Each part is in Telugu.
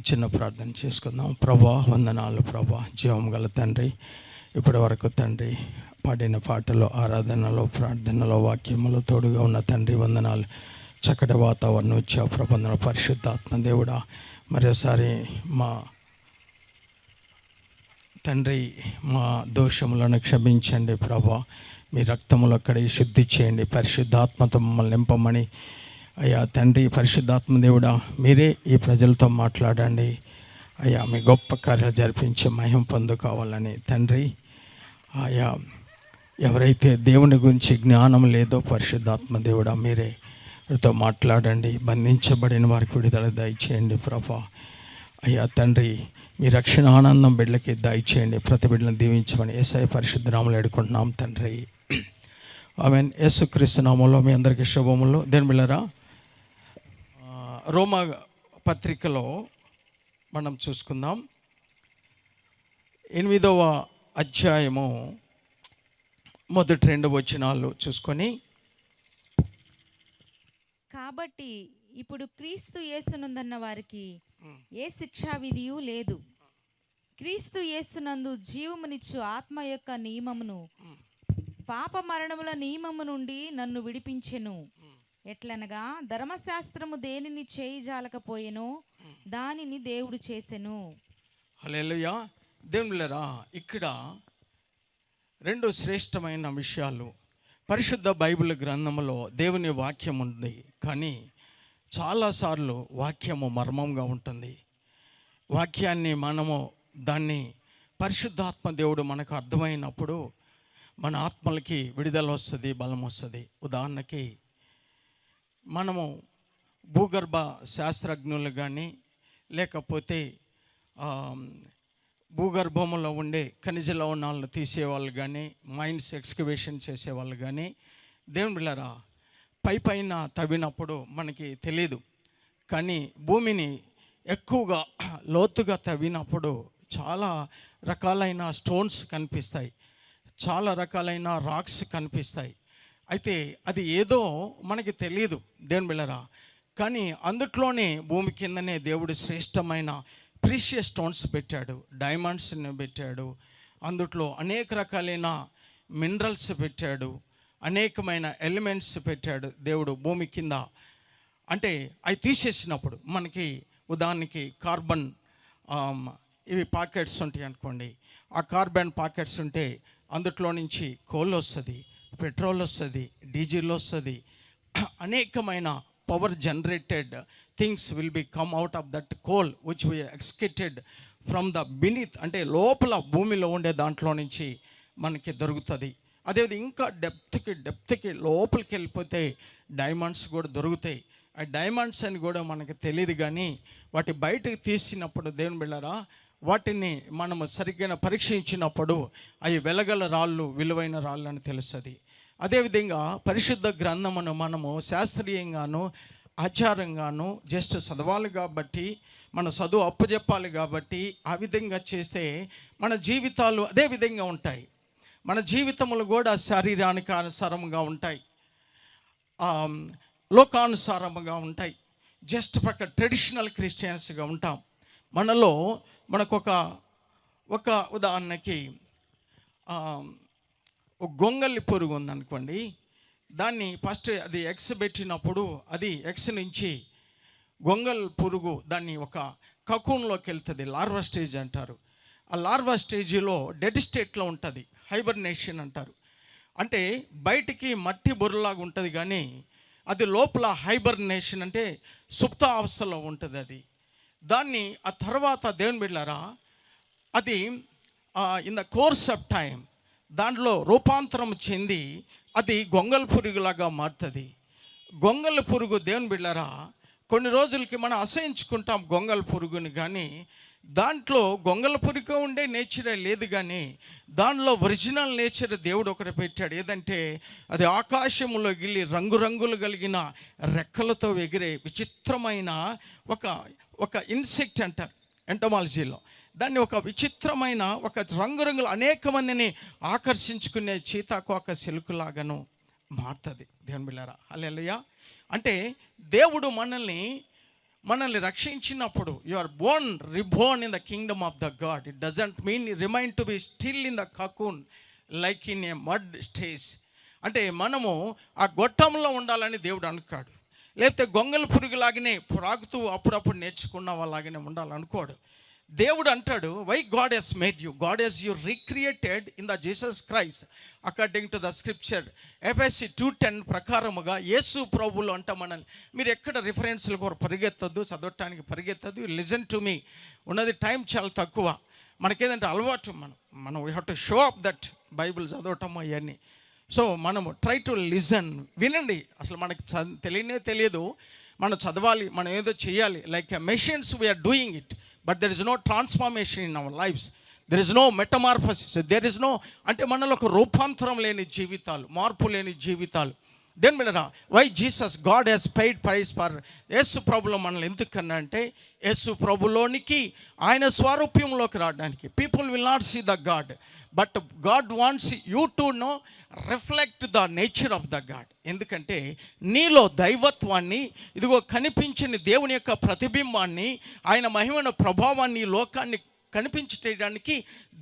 చిన్న ప్రార్థన చేసుకుందాం. ప్రభా, వందనాలు ప్రభా, జీవం గల తండ్రి. ఇప్పటి వరకు తండ్రి పాడిన పాటలో, ఆరాధనలో, ప్రార్థనలో, వాక్యములో తోడుగా ఉన్న తండ్రి వందనాలు. చక్కటి వాతావరణం ఇచ్చావు ప్రబంధన పరిశుద్ధాత్మ దేవుడా. మరోసారి మా తండ్రి మా దోషములను క్షమించండి ప్రభా. మీ రక్తములు అక్కడ శుద్ధి చేయండి, పరిశుద్ధాత్మతో మమ్మల్ని నింపమని. అయ్యా తండ్రి పరిశుద్ధాత్మ దేవుడా, మీరే ఈ ప్రజలతో మాట్లాడండి అయ్యా. మీ గొప్ప కార్యాలు జరిపించే మహిమ పొందుకోవాలని తండ్రి. అయ్యా ఎవరైతే దేవుని గురించి జ్ఞానం లేదో పరిశుద్ధాత్మ దేవుడా, మీరే తో మాట్లాడండి. బంధించబడిన వారికి విడుదల దయచేయండి ప్రభా. అయ్యా తండ్రి, మీ రక్షణ ఆనందం బిడ్డలకి దయచేయండి. ప్రతి బిడ్డలను దీవించమని యేసయ్య పరిశుద్ధ నామములో వేడుకుంటున్నాం తండ్రి, ఆమేన్. యేసుక్రీస్తు నామములో మీ అందరికీ శుభములు. దేని బిడ్డలారా, రోమా పత్రికలో మనం చూసుకుందాం. 8వ అధ్యాయము మొదటి 2 వచనాలు చూసుకొని, కాబట్టి ఇప్పుడు క్రీస్తు యేసునందన్న వారికి ఏ శిక్షా విధియు లేదు. క్రీస్తు యేసునందు జీవమునిచ్చు ఆత్మ యొక్క నియమమును పాప మరణముల నియమము నుండి నన్ను విడిపించెను. ఎట్లనగా ధర్మశాస్త్రము దేనిని చేయజాలకపోయెనో దానిని దేవుడు చేసెను. హల్లెలూయా. దేవునిలరా, ఇక్కడ 2 శ్రేష్టమైన విషయాలు. పరిశుద్ధ బైబిల్ గ్రంథంలో దేవుని వాక్యం ఉంది, కానీ చాలాసార్లు వాక్యము మర్మంగా ఉంటుంది. వాక్యాన్ని మనము దాన్ని పరిశుద్ధాత్మ దేవుడు మనకు అర్థమైనప్పుడు మన ఆత్మలకి విడుదల వస్తుంది, బలం వస్తుంది. ఉదాహరణకి మనము భూగర్భ శాస్త్రజ్ఞులు కానీ, లేకపోతే భూగర్భంలో ఉండే ఖనిజ లవణాలను తీసేవాళ్ళు కానీ, మైన్స్ ఎక్స్కవేషన్ చేసేవాళ్ళు కానీ, దేవుని బిడ్డలారా, పైన తవ్వినప్పుడు మనకి తెలియదు, కానీ భూమిని ఎక్కువగా లోతుగా తవ్వినప్పుడు చాలా రకాలైన స్టోన్స్ కనిపిస్తాయి, చాలా రకాలైన రాక్స్ కనిపిస్తాయి. అయితే అది ఏదో మనకి తెలియదు దేవుని బిడ్డలారా. కానీ అందుట్లోనే భూమి కిందనే దేవుడు శ్రేష్టమైన ప్రీషియస్ స్టోన్స్ పెట్టాడు, డైమండ్స్ని పెట్టాడు, అందుట్లో అనేక రకాలైన మినరల్స్ పెట్టాడు, అనేకమైన ఎలిమెంట్స్ పెట్టాడు దేవుడు భూమి కింద. అంటే అవి తీసేసినప్పుడు మనకి ఉదాహరణకి కార్బన్ ఇవి పాకెట్స్ ఉంటాయి అనుకోండి. ఆ కార్బన్ పాకెట్స్ ఉంటే అందుట్లో నుంచి కోల్ వస్తుంది, పెట్రోల్ వస్తుంది, డీజిల్ వస్తుంది, అనేకమైన power generated things will be come out of that coal which we excavated from the beneath, అంటే లోపల భూమిలో ఉండే దాంట్లో నుంచి మనకి దొరుకుతుంది. అదేవిధంగా ఇంకా డెప్త్కి లోపలికి వెళ్ళిపోతే డైమండ్స్ కూడా దొరుకుతాయి. ఆ డైమండ్స్ అని కూడా మనకి తెలియదు, కానీ వాటి బయటకు తీసినప్పుడు దేవుని బిడ్డలారా, వాటిని మనము సరిగ్గా పరీక్షించినప్పుడు అవి వెలగల రాళ్ళు, విలువైన రాళ్ళు అని తెలుస్తుంది. అదేవిధంగా పరిశుద్ధ గ్రంథమును మనము శాస్త్రీయంగాను ఆచారంగాను జస్ట్ చదవాలి కాబట్టి, మన చదువు అప్పచెప్పాలి కాబట్టి, ఆ విధంగా చేస్తే మన జీవితాలు అదే విధంగా ఉంటాయి. మన జీవితములు కూడా శరీరానికి అనుసారంగా ఉంటాయి, లోకానుసారముగా ఉంటాయి. జస్ట్ ప్రక్క ట్రెడిషనల్ క్రిస్టియన్స్గా ఉంటాం. మనకు ఒక ఉదాహరణకి గొంగళి పురుగు ఉందనుకోండి. దాన్ని ఫస్ట్ అది ఎగ్స్ పెట్టినప్పుడు అది ఎగ్స్ నుంచి గొంగళి పురుగు దాన్ని ఒక కకూన్లోకి వెళ్తుంది, లార్వా స్టేజ్ అంటారు. ఆ లార్వా స్టేజ్లో డెడ్ స్టేట్లో ఉంటుంది, హైబర్నేషన్ అంటారు. అంటే బయటికి మట్టి బొర్రలాగా ఉంటుంది, కానీ అది లోపల హైబర్నేషన్ అంటే సుప్త అవస్థలో ఉంటుంది అది. దాన్ని ఆ తర్వాత దేవుని బిడ్డలారా, అది in the course of time దాంట్లో రూపాంతరం చెంది అది గొంగళి పురుగులాగా మారుతుంది. గొంగళి పురుగు దేవుని బిడ్డలారా, కొన్ని రోజులకి మనం అసహించుకుంటాం గొంగళి పురుగుని, కానీ దాంట్లో గొంగళి పురుగు ఉండే నేచరే లేదు, కానీ దానిలో ఒరిజినల్ నేచర్ దేవుడు ఒకటి పెట్టాడు. ఏదంటే అది ఆకాశంలో గిల్లి రంగురంగులు కలిగిన రెక్కలతో ఎగిరే విచిత్రమైన ఒక ఇన్సెక్ట్ అంటారు ఎంటమాలజీలో. దాన్ని ఒక విచిత్రమైన ఒక రంగురంగులు అనేక మందిని ఆకర్షించుకునే చీతాకోక సిలుకులాగాను మారుతుంది దేవుని బిడ్డలారా. హల్లెలూయా. అంటే దేవుడు మనల్ని మనల్ని రక్షించినప్పుడు you are reborn in the kingdom of the God. It doesn't mean remain to be still in the cocoon like in a mud stage. అంటే మనము ఆ గొట్టంలో ఉండాలని దేవుడు అనుకోడు, లేకపోతే గొంగళ పురుగులాగానే ప్రాగుతూ అప్పుడప్పుడు నేర్చుకున్న వాళ్ళలాగానే ఉండాలనుకోడు. దేవుడు అంటాడు, why God has made you, God has you recreated in the Jesus Christ according to the scripture. ఎఫెసీ 2:10 ప్రకారముగా యేసు ప్రభువులు అంట మనల్ని. మీరు ఎక్కడ రిఫరెన్స్లు కూడా పరిగెత్తద్దు, చదవటానికి పరిగెత్తద్దు. Listen to me. ఉన్నది టైం చాలా తక్కువ. మనకేదంటే అలవాటు, మనం we have to show up that Bible చదవటం అవన్నీ. సో మనము ట్రై టు లిజన్, వినండి. అసలు మనకి తెలియదు, మనం చదవాలి, మనం ఏదో చేయాలి. Like machines we are doing it, but there is no transformation in our lives. There is no metamorphosis, there is no, అంటే మనలో ఒక రూపాంతరం లేని జీవితాలు, మార్పు లేని జీవితాలు. దేని మీదరా why Jesus God has paid price for. యేసు ప్రభులో మనల్ని ఎందుకన్నా అంటే, యేసు ప్రభులోనికి ఆయన స్వరూప్యంలోకి రావడానికి. People will not see the God, but God wants you to know, reflect the nature of the God. ఎందుకంటే నీలో దైవత్వాన్ని, ఇదిగో కనిపించని దేవుని యొక్క ప్రతిబింబాన్ని, ఆయన మహిమను ప్రభావాన్ని, లోకాన్ని కనిపించడానికి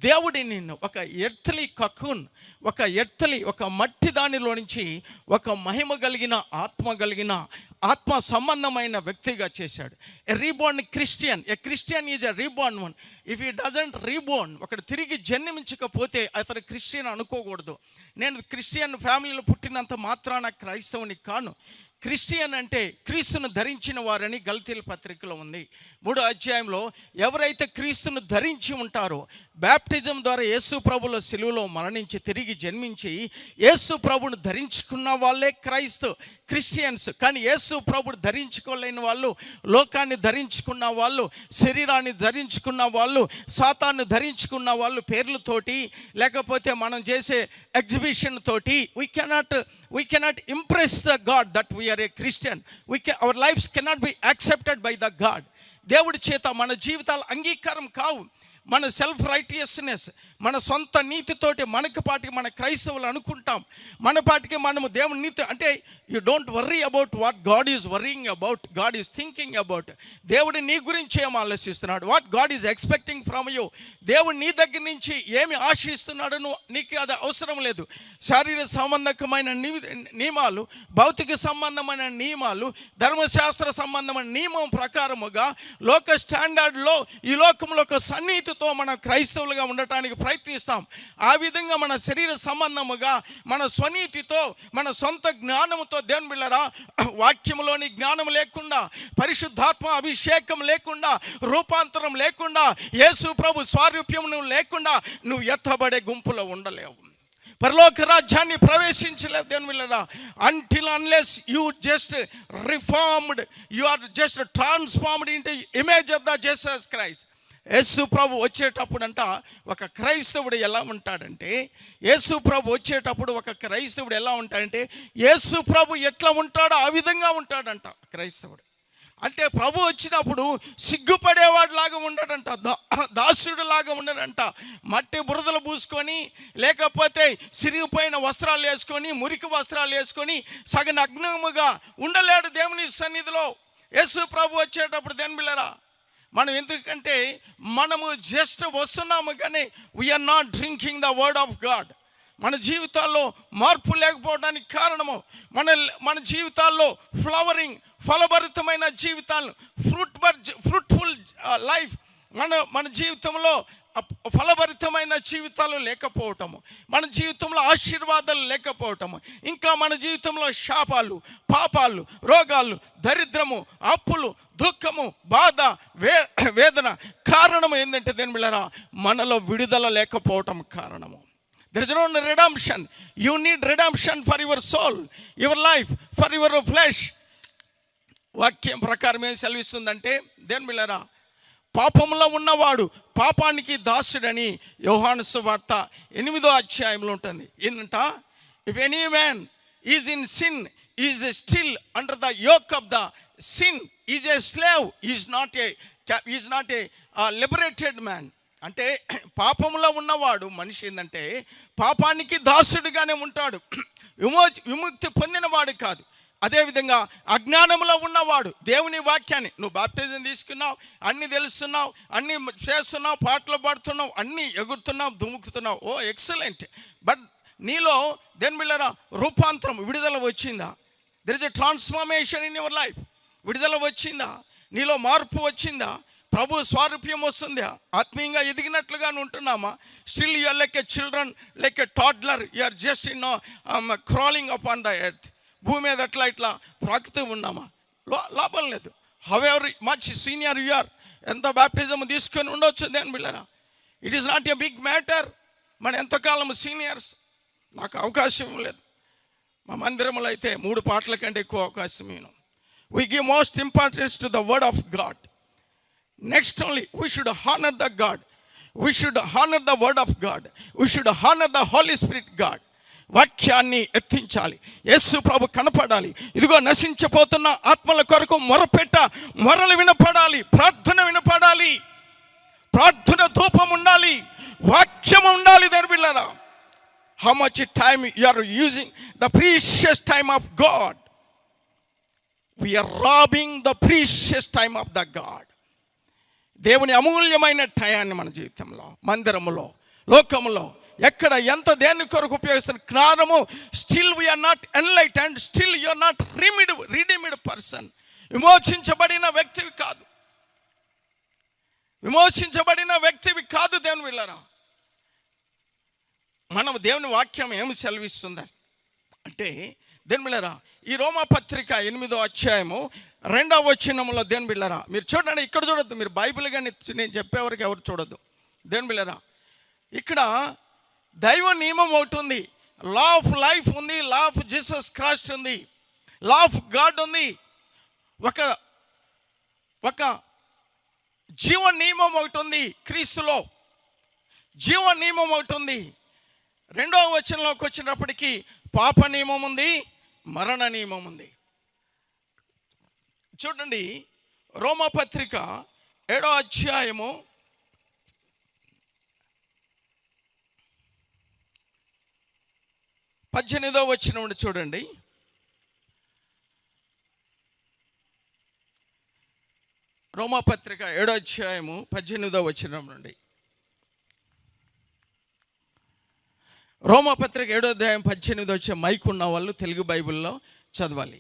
దేవుడి నిన్ను ఒక ఎర్త్లీ కకూన్, ఒక మట్టి దానిలో నుంచి ఒక మహిమ కలిగిన, ఆత్మ సంబంధమైన వ్యక్తిగా చేశాడు. A reborn Christian. A Christian is a reborn one. If he doesn't reborn, ఒకటి తిరిగి జన్మించకపోతే అతను క్రిస్టియన్ అనుకోకూడదు. నేను క్రిస్టియన్ ఫ్యామిలీలో పుట్టినంత మాత్రాన క్రైస్తవుని కాను. క్రిస్టియన్ అంటే క్రీస్తును ధరించిన వారని గలతీయుల పత్రికలో ఉంది 3వ అధ్యాయంలో. ఎవరైతే క్రీస్తును ధరించి ఉంటారో, బ్యాప్టిజం ద్వారా యేసు ప్రభుల సిలువలో మరణించి తిరిగి జన్మించి యేసు ప్రభును ధరించుకున్న వాళ్ళే క్రిస్టియన్స్. కానీ యేసు ప్రభుని ధరించుకోలేని వాళ్ళు, లోకాన్ని ధరించుకున్న వాళ్ళు, శరీరాన్ని ధరించుకున్న వాళ్ళు, సాతాన్ని ధరించుకున్న వాళ్ళు పేర్లతోటి, లేకపోతే మనం చేసే ఎగ్జిబిషన్ తోటి we cannot impress the God that we are a Christian. Our lives cannot be accepted by the God. దేవుడి చేత మన జీవితాలు అంగీకారం కావు. మన సెల్ఫ్ రైటియస్నెస్, మన సొంత నీతితోటి మనకి పాటికి మన క్రైస్తవులు అనుకుంటాం. మన పాటికి మనము దేవుని నీతి అంటే, you don't worry about what God is worrying about, God is thinking about. దేవుడు నీ గురించి ఏం ఆలోచిస్తున్నాడు, what God is expecting from you. దేవుడు నీ దగ్గర నుంచి ఏమి ఆశిస్తున్నాడు, నీకు అది అవసరం లేదు. శారీర సంబంధకమైన నియమాలు, భౌతిక సంబంధమైన నియమాలు, ధర్మశాస్త్ర సంబంధమైన నియమం ప్రకారముగా లోక స్టాండర్డ్లో ఈ లోకంలో ఒక సన్నిహితితో మనం క్రైస్తవులుగా ఉండటానికి ప్రయత్నిస్తాం. ఆ విధంగా మన శరీర సంబంధముగా, మన స్వనీతితో, మన సొంత జ్ఞానముతో, దేవుని బిడ్డలారా, వాక్యములోని జ్ఞానం లేకుండా, పరిశుద్ధాత్మ అభిషేకం లేకుండా, రూపాంతరం లేకుండా, యేసు ప్రభు స్వారూప్యం లేకుండా నువ్వు ఎత్తబడే గుంపులో ఉండలేవు, పరలోక రాజ్యాన్ని ప్రవేశించలేవు. దేవుని బిడ్డలారా, until unless you just reformed, you are just transformed into image of the Jesus Christ. యేసు ప్రభు వచ్చేటప్పుడు అంట ఒక క్రైస్తవుడు ఎలా ఉంటాడంటే, యేసు ప్రభు వచ్చేటప్పుడు ఒక క్రైస్తవుడు ఎలా ఉంటాడంటే, యేసు ప్రభు ఎట్లా ఉంటాడో ఆ విధంగా ఉంటాడంట క్రైస్తవుడు. అంటే ప్రభు వచ్చినప్పుడు సిగ్గుపడేవాడు లాగా ఉండడంట, దాసుడు లాగా ఉండడంట. మట్టి బురదలు పూసుకొని, లేకపోతే సిరిగిపోయిన వస్త్రాలు వేసుకొని, మురికి వస్త్రాలు వేసుకొని సగనగ్నముగా ఉండలేడు దేవుని సన్నిధిలో. యేసు ప్రభు వచ్చేటప్పుడు దేవుని బిడ్డలారా, మనం ఎందుకంటే మనము జస్ట్ వస్తున్నాము, కానీ we are not drinking the word of God. మన జీవితాల్లో మార్పు లేకపోవడానికి కారణము, మన జీవితాల్లో ఫలభరితమైన జీవితాలు, ఫ్రూట్ఫుల్ లైఫ్, మన జీవితంలో ఫలభరితమైన జీవితాలు లేకపోవటము, మన జీవితంలో ఆశీర్వాదాలు లేకపోవటము, ఇంకా మన జీవితంలో శాపాలు, పాపాలు, రోగాలు, దరిద్రము, అప్పులు, దుఃఖము, బాధ, వేదన. కారణం ఏంటంటే దేని బిళ్ళరా, మనలో విడుదల లేకపోవటం కారణము. There is no redemption. You need redemption for your soul, your life, for your flesh. వాక్యం ప్రకారం ఏం సెలవిస్తుందంటే దేని బిళ్ళరా, పాపంలో ఉన్నవాడు పాపానికి దాసుడని యోహాను సువార్త 8వ అధ్యాయంలో ఉంటుంది. ఏంటంట, if any man is in sin is still under the yoke of the sin, is a slave, is not a liberated man. అంటే పాపంలో ఉన్నవాడు మనిషి ఏంటంటే పాపానికి దాసుడిగానే ఉంటాడు, విముక్తి పొందినవాడు కాదు. అదేవిధంగా అజ్ఞానంలో ఉన్నవాడు దేవుని వాక్యాన్ని, నువ్వు బాప్టిజం తీసుకున్నావు, అన్నీ తెలుస్తున్నావు, అన్నీ చేస్తున్నావు, పాటలు పాడుతున్నావు, అన్నీ ఎగురుతున్నావు, దుముకుతున్నావు, ఓ ఎక్సలెంట్. బట్ నీలో దేని బిళ్ళరా రూపాంతరం, విడుదల వచ్చిందా? There is a transformation in your life. విడుదల వచ్చిందా? నీలో మార్పు వచ్చిందా? ప్రభు స్వారూప్యం వస్తుందా? ఆత్మీయంగా ఎదిగినట్లుగా ఉంటున్నామా? Still you are like a children, like a toddler, you are just crawling up on the earth. భూమి మీద అట్లా ఇట్లా ప్రాకుతూ ఉన్నామా? లాభం లేదు. However much senior you are, ఎంత బ్యాప్టిజం తీసుకొని ఉండొచ్చు దేని బిళ్ళరా, it is not a big matter. మన ఎంతకాలం సీనియర్స్, నాకు అవకాశం లేదు. మా మందిరంలో అయితే 3 పాటల కంటే ఎక్కువ అవకాశం నేను. We give most importance to the word of God. Next only, we should honor the God. We should honor the word of God. We should honor the Holy Spirit God. వాక్యాన్ని ఎత్తించాలి. యేసు ప్రభు కనపడాలి. ఇదిగో నశించిపోతున్న ఆత్మల కొరకు మొరలు వినపడాలి, ప్రార్థన వినపడాలి, ప్రార్థన ధూపం ఉండాలి, వాక్యం ఉండాలి. దర్బిల్లరా, how much time you are using the precious time of God. We are robbing the precious time of the God. దేవుని అమూల్యమైన టయాన్ని మన జీవితంలో, మందిరములో, లోకములో ఎక్కడ ఎంత దేని కొరకు ఉపయోగిస్తున్న జ్ఞానము, still we are not enlightened, still you are not redeemed person. విమోచించబడిన వ్యక్తివి కాదు, విమోచించబడిన వ్యక్తివి కాదు. దేవుని వీళ్ళరా, మనం దేవుని వాక్యం ఏమి సెలవిస్తుంది అంటే, దేని బిళ్ళరా, ఈ రోమా పత్రిక 8వ అధ్యాయము 2వ వచనములో, దేని బిళ్ళరా మీరు చూడండి, ఇక్కడ చూడొద్దు, మీరు బైబిల్ కానీ నేను చెప్పేవరకు ఎవరు చూడొద్దు. దేని బిళ్ళరా, ఇక్కడ దైవ నియమం ఒకటి ఉంది, లా ఆఫ్ లైఫ్ ఉంది, లా ఆఫ్ జీసస్ క్రైస్ట్ ఉంది, లా ఆఫ్ గాడ్ ఉంది, ఒక జీవ నియమం ఒకటి ఉంది, క్రీస్తులో జీవ నియమం ఒకటి ఉంది. 2వ వచనంలోకి వచ్చినప్పటికీ పాప నియమం ఉంది, మరణ నియమం ఉంది. చూడండి, రోమపత్రిక 7వ అధ్యాయము 18వ వచనం చూడండి. రోమపత్రిక 7వ అధ్యాయము 18వ వచనం నుండి. రోమపత్రిక 7వ అధ్యాయం 18 వచ్చే మైక్ ఉన్న వాళ్ళు తెలుగు బైబిల్లో చదవాలి.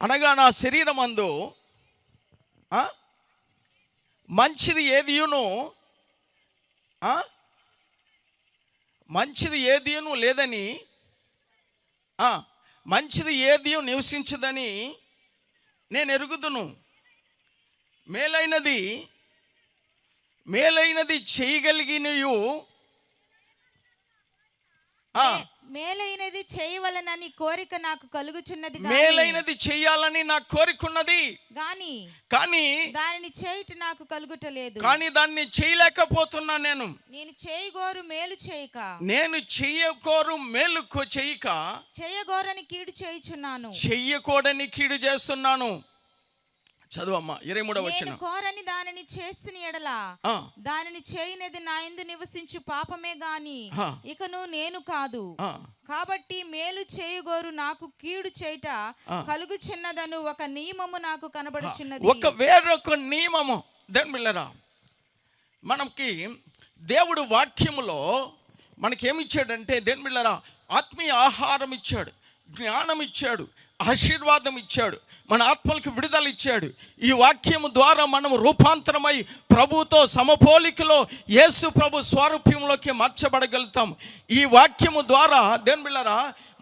అనగా నా శరీరమందు మంచిది ఏదియును లేదని, మంచిది ఏదియు నివసించదని నేను ఎరుగుదును. మేలైనది చేయగలిగినయు, మేలైనది చేయవలనని కోరిక నాకు కలుగుచున్నది, మేలైనది చేయాలని నాకు కోరికున్నది కానీ దానిని చేయుట నాకు కలుగుటలేదు. కానీ దాన్ని చేయలేకపోతున్నా. నేను చేయగోరు మేలు చేయక, చేయగోరని కీడు చేయుచున్నాను, చెయ్యకూడని కీడు చేస్తున్నాను. చదువమ్మా 23వ వచనం. కోరని దానిని చేసిన ఎడల దానిని చేయనిది నా యందు నివసించు పాపమే గాని ఇకను నేను కాదు. కాబట్టి మేలు చేయగోరు నాకు కీడు చేయుట కలుగుచున్నదను ఒక నియమము నాకు కనబడుచున్నది. వేరొక నియమము. దేని బిళ్ళరా, మనకి దేవుడు వాక్యములో మనకేమి ఇచ్చాడంటే, దేని బిళ్ళరా, ఆత్మీయ ఆహారం ఇచ్చాడు, జ్ఞానం ఇచ్చాడు, ఆశీర్వాదం ఇచ్చాడు, మన ఆత్మలకు విడుదల ఇచ్చాడు. ఈ వాక్యము ద్వారా మనము రూపాంతరమై ప్రభుతో సమపోలికలో యేసు ప్రభు స్వరూప్యంలోకి మార్చబడగలుగుతాం. ఈ వాక్యము ద్వారా దేవుని బిళ్ళరా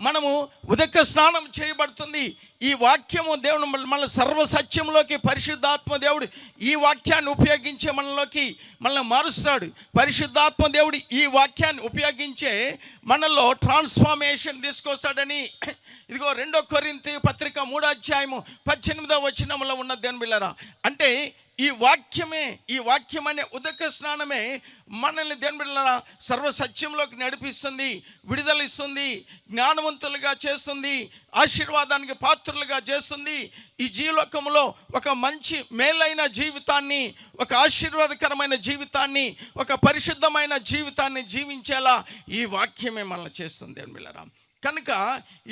మనము ఉదక స్నానం చేయబడుతుంది. ఈ వాక్యము దేవుడు మన సర్వసత్యంలోకి, పరిశుద్ధాత్మ దేవుడు ఈ వాక్యాన్ని ఉపయోగించే మనల్ని మారుస్తాడు. పరిశుద్ధాత్మ దేవుడు ఈ వాక్యాన్ని ఉపయోగించే మనలో ట్రాన్స్ఫార్మేషన్ తీసుకొస్తాడని ఇదిగో 2 కొరింథీ పత్రిక 3వ అధ్యాయము 18వ వచనంలో ఉన్న దేవుని బిళ్ళరా, అంటే ఈ వాక్యం అనే ఉదక స్నానమే మనల్ని దేవుని బిడ్డలారా సర్వసత్యంలోకి నడిపిస్తుంది, విడుదల ఇస్తుంది, జ్ఞానవంతులుగా చేస్తుంది, ఆశీర్వాదానికి పాత్రులుగా చేస్తుంది. ఈ జీవలోకంలో ఒక మంచి మేలైన జీవితాన్ని, ఒక ఆశీర్వాదకరమైన జీవితాన్ని, ఒక పరిశుద్ధమైన జీవితాన్ని జీవించేలా ఈ వాక్యమే మనల్ని చేస్తుంది దేవుని బిడ్డలారా. కనుక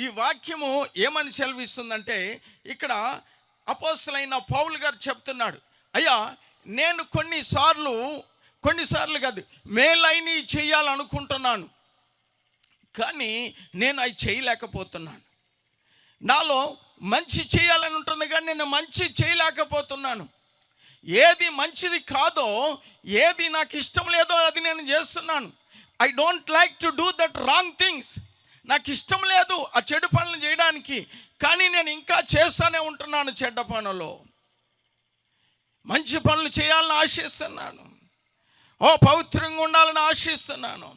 ఈ వాక్యము ఏమని సెలవిస్తుందంటే, ఇక్కడ అపోస్తలుడైన పౌలు గారు చెప్తున్నాడు, అయ్యా నేను కొన్నిసార్లు కాదు మేలైన చేయాలనుకుంటున్నాను, కానీ నేను అవి చేయలేకపోతున్నాను. నాలో మంచి చేయాలని ఉంటుంది కానీ నేను మంచి చేయలేకపోతున్నాను. ఏది మంచిది కాదో, ఏది నాకు ఇష్టం లేదో అది నేను చేస్తున్నాను. I don't like to do that wrong things. నాకు ఇష్టం లేదు ఆ చెడు పనులు చేయడానికి, కానీ నేను ఇంకా చేస్తూనే ఉంటున్నాను చెడ్డ పనులు. మంచి పనులు చేయాలని ఆశిస్తున్నాను, పవిత్రంగా ఉండాలని ఆశిస్తున్నాను,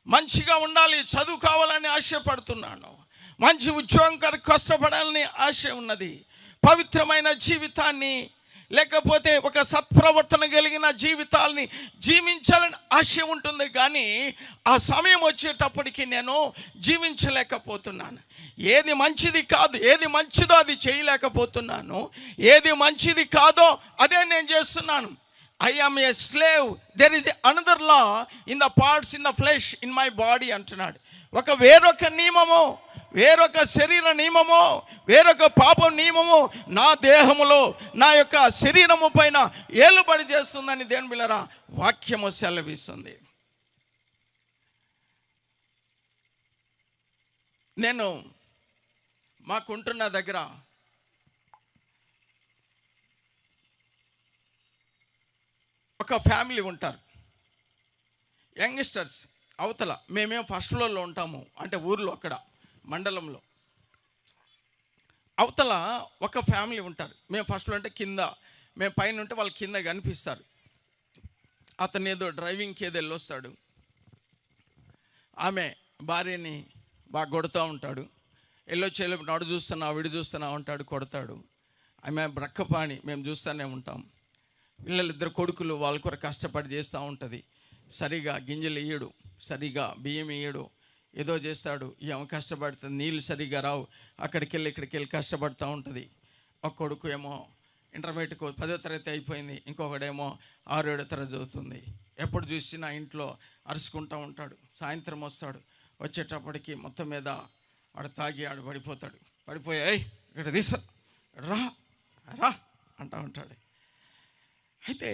మంచిగా ఉండాలి, చదువు కావాలని ఆశపడుతున్నాను, మంచి ఉద్యోగం కొరకు కష్టపడాలని ఆశ ఉన్నది, పవిత్రమైన జీవితాన్ని లేకపోతే ఒక సత్ప్రవర్తన కలిగిన జీవితాలని జీవించాలని ఆశ ఉంటుంది. కానీ ఆ సమయం వచ్చేటప్పటికి నేను జీవించలేకపోతున్నాను. ఏది మంచిది కాదు, ఏది మంచిదో అది చేయలేకపోతున్నాను, ఏది మంచిది కాదో అదే నేను చేస్తున్నాను. I am a slave. There is another law in the parts in the flesh in my body అంటున్నాడు. వేరొక నియమము, వేరొక శరీర నియమము, వేరొక పాపం నియమము నా దేహములో, నా యొక్క శరీరము పైన ఏలుబడి చేస్తుందని దేవుని బిడ్డలారా వాక్యము సెలవిస్తుంది. నేను మాకుంటున్న దగ్గర ఒక ఫ్యామిలీ ఉంటారు, యంగ్స్టర్స్. అవతల మేమేం ఫస్ట్ ఫ్లోర్లో ఉంటాము, అంటే ఊర్లో అక్కడ మండలంలో. అవతల ఒక ఫ్యామిలీ ఉంటారు, మేము ఫస్ట్ ఫ్లోర్ అంటే కింద, మేము పైన ఉంటే వాళ్ళు కింద కనిపిస్తారు. అతను ఏదో డ్రైవింగ్కి ఏదో వెళ్ళొస్తాడు, ఆమె భార్యని బాగా కొడుతూ ఉంటాడు. వెళ్ళొచ్చి నాడు చూస్తున్నా విడి చూస్తున్నా ఉంటాడు, కొడతాడు. ఆమె బ్రక్కపాణి, మేము చూస్తూనే ఉంటాం. పిల్లలిద్దరు కొడుకులు వాళ్ళ కొరకు కష్టపడి చేస్తూ ఉంటుంది. సరిగా గింజలు వేయడు, సరిగా బియ్యం వేయడు, ఏదో చేస్తాడు. ఏమో కష్టపడుతుంది, నీళ్ళు సరిగా రావు, అక్కడికి వెళ్ళి ఇక్కడికి వెళ్ళి కష్టపడుతూ ఉంటుంది. ఒక కొడుకు ఏమో ఇంటర్మీడియట్కు 10వ తరగతి అయిపోయింది, ఇంకొకడేమో 6-7వ తరగతి చదువుతుంది. ఎప్పుడు చూసినా ఇంట్లో అరుచుకుంటూ ఉంటాడు. సాయంత్రం వస్తాడు, వచ్చేటప్పటికి మొత్తం మీద వాడు తాగి ఆడు పడిపోతాడు. పడిపోయి ఇక్కడ తీసా రా రా అంటూ ఉంటాడు. అయితే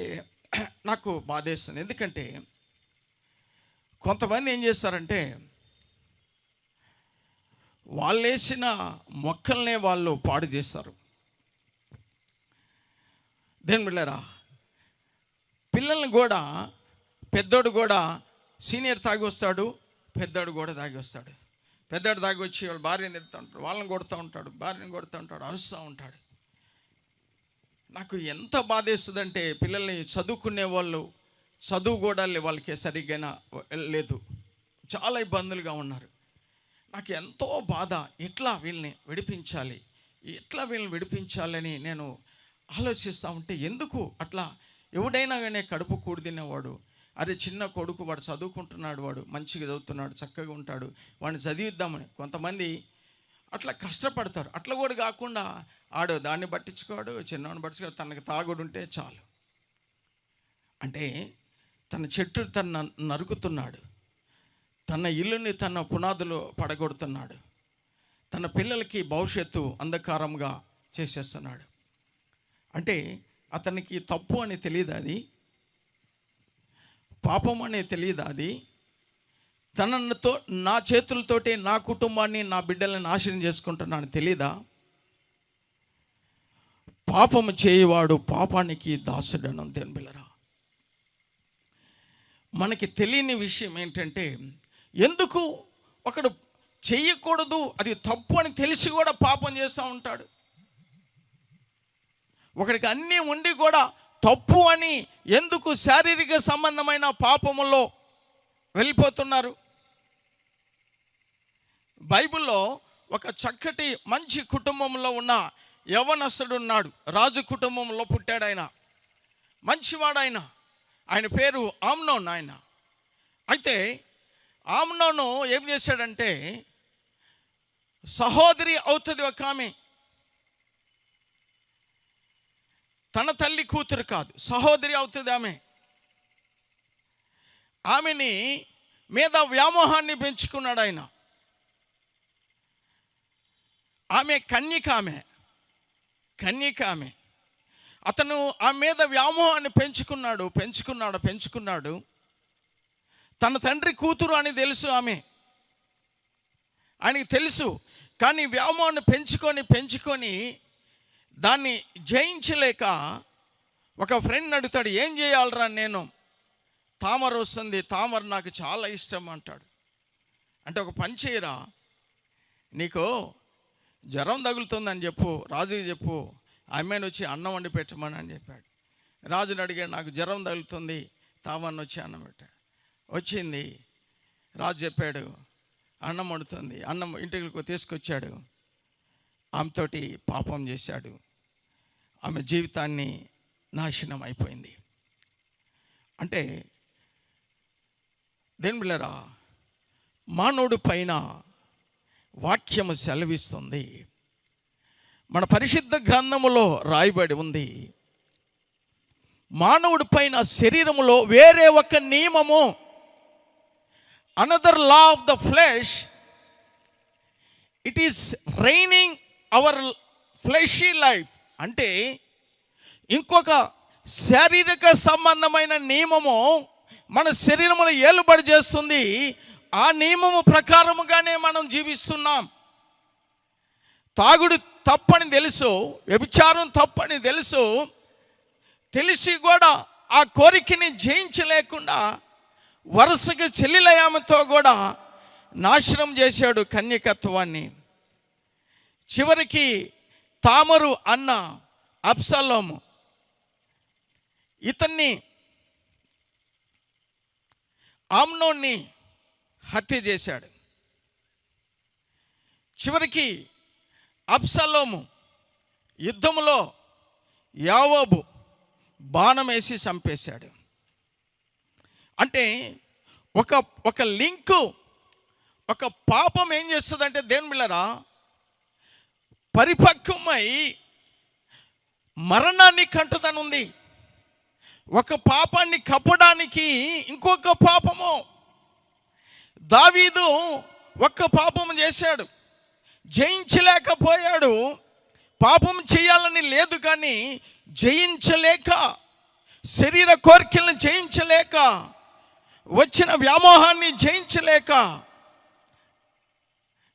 నాకు బాధేస్తుంది, ఎందుకంటే కొంతమంది ఏం చేస్తారంటే వాళ్ళు వేసిన మొక్కల్నే వాళ్ళు పాడు చేస్తారు. దేని బిడ్డలారా, పిల్లల్ని కూడా, పెద్దోడు కూడా సీనియర్ తాగి వస్తాడు, పెద్దోడు కూడా తాగి వస్తాడు. పెద్దోడు తాగి వచ్చి వాళ్ళ భార్యని తిడుతూ ఉంటాడు, వాళ్ళని కొడుతూ ఉంటాడు, భార్యని కొడుతూ ఉంటాడు, అరుస్తూ ఉంటాడు. నాకు ఎంత బాధేస్తుందంటే పిల్లల్ని చదువుకునే వాళ్ళు చదువు కూడా వాళ్ళకి సరిగ్గా లేదు, చాలా ఇబ్బందులుగా ఉన్నారు. నాకు ఎంతో బాధ. ఎట్లా వీళ్ళని విడిపించాలని నేను ఆలోచిస్తూ ఉంటే, ఎందుకు అట్లా? ఎవడైనా కానీ కడుపు కూడి తినేవాడు, అరే చిన్న కొడుకు వాడు చదువుకుంటున్నాడు, వాడు మంచిగా చదువుతున్నాడు, చక్కగా ఉంటాడు, వాడిని చదివిద్దామని కొంతమంది అట్లా కష్టపడతారు. అట్లా కూడా కాకుండా ఆడు దాన్ని పట్టించుకోడు, చిన్నవాడిని పట్టించుకోడు, తనకి తాగుడు ఉంటే చాలు. అంటే తన చెట్టు తన నరుకుతున్నాడు, తన ఇల్లుని తన పునాదులు పడగొడుతున్నాడు, తన పిల్లలకి భవిష్యత్తు అంధకారంగా చేసేస్తున్నాడు. అంటే అతనికి తప్పు అని తెలియదు, అది పాపం అనే తెలియదు, అది తనతో నా చేతులతోటి నా కుటుంబాన్ని నా బిడ్డలను నాశనం చేసుకుంటున్నాను తెలీదా? పాపము చేయవాడు పాపానికి దాసుడను. దేవుని బిడ్డలారా, మనకి తెలియని విషయం ఏంటంటే, ఎందుకు ఒకడు చెయ్యకూడదు, అది తప్పు అని తెలిసి కూడా పాపం చేస్తూ ఉంటాడు. ఒకడికి అన్నీ ఉండి కూడా తప్పు అని ఎందుకు శారీరక సంబంధమైన పాపములో వెళ్ళిపోతున్నారు? బైబిల్లో ఒక చక్కటి మంచి కుటుంబంలో ఉన్న యవనస్తుడు ఉన్నాడు. రాజు కుటుంబంలో పుట్టాడు. ఆయన మంచివాడు. ఆయన పేరు ఆమ్నోన్. అయితే ఆమ్నోను ఏం చేశాడంటే, సహోదరి అవుతుంది ఒక ఆమె, తన తల్లి కూతురు కాదు, సహోదరి అవుతుంది ఆమెని మీద వ్యామోహాన్ని పెంచుకున్నాడు ఆయన. ఆమె కన్యక ఆమె. అతను ఆమె మీద వ్యామోహాన్ని పెంచుకున్నాడు. తన తండ్రి కూతురు అని తెలుసు ఆయనకి తెలుసు. కానీ వ్యామోహాన్ని పెంచుకొని దాన్ని జయించలేక ఒక ఫ్రెండ్ అడుగుతాడు, ఏం చేయాలరా నేను? తామర వస్తుంది, తామర నాకు చాలా ఇష్టం అంటాడు. అంటే ఒక పని చేయరా, నీకు జ్వరం తగులుతుందని చెప్పు, రాజుకి చెప్పు, అమ్మాయిని వచ్చి అన్నం వండి పెట్టమని అని చెప్పాడు. రాజుని అడిగాడు, నాకు జ్వరం తగులుతుంది, తామరని వచ్చి అన్నం పెట్టాడు. వచ్చింది, రాజు చెప్పాడు అన్నం వండుతుంది. అన్నం ఇంటికి తీసుకొచ్చాడు. ఆమెతోటి పాపం చేశాడు. ఆమె జీవితాన్ని నాశనం అయిపోయింది. అంటే దేని బిళ్ళరా, మానవుడి పైన వాక్యము సెలవిస్తుంది. మన పరిశుద్ధ గ్రంథములో రాయబడి ఉంది, మానవుడి పైన శరీరములో వేరే ఒక నియమము, another law of the flesh, it is reigning our fleshy life. అంటే ఇంకొక శారీరక సంబంధమైన నియమము మన శరీరంలో ఏలుబడి చేస్తుంది. ఆ నియమము ప్రకారముగానే మనం జీవిస్తున్నాం. తాగుడు తప్పని తెలుసు, వ్యభిచారం తప్పని తెలిసి కూడా ఆ కోరికని జయించలేకుండా వరుసగా చెల్లెలయామతో కూడా నాశనం చేశాడు కన్యకత్వాన్ని. చివరికి తామరు అన్న అబ్షాలోము ఇతన్ని ఆమ్నోన్ని హత్య చేశాడు. చివరికి అబ్షాలోము యుద్ధములో యావోబు బాణం వేసి చంపేశాడు. అంటే ఒక లింకు, ఒక పాపం ఏం చేస్తుందంటే దేని మిల్లరా, పరిపక్వమై మరణాన్ని కంటుదనుంది. ఒక పాపాన్ని కప్పడానికి ఇంకొక పాపము. దావీదు ఒక్క పాపము చేశాడు, జయించలేకపోయాడు. పాపం చేయాలని లేదు కానీ జయించలేక, శరీర కోరికలను జయించలేక, వచ్చిన వ్యామోహాన్ని జయించలేక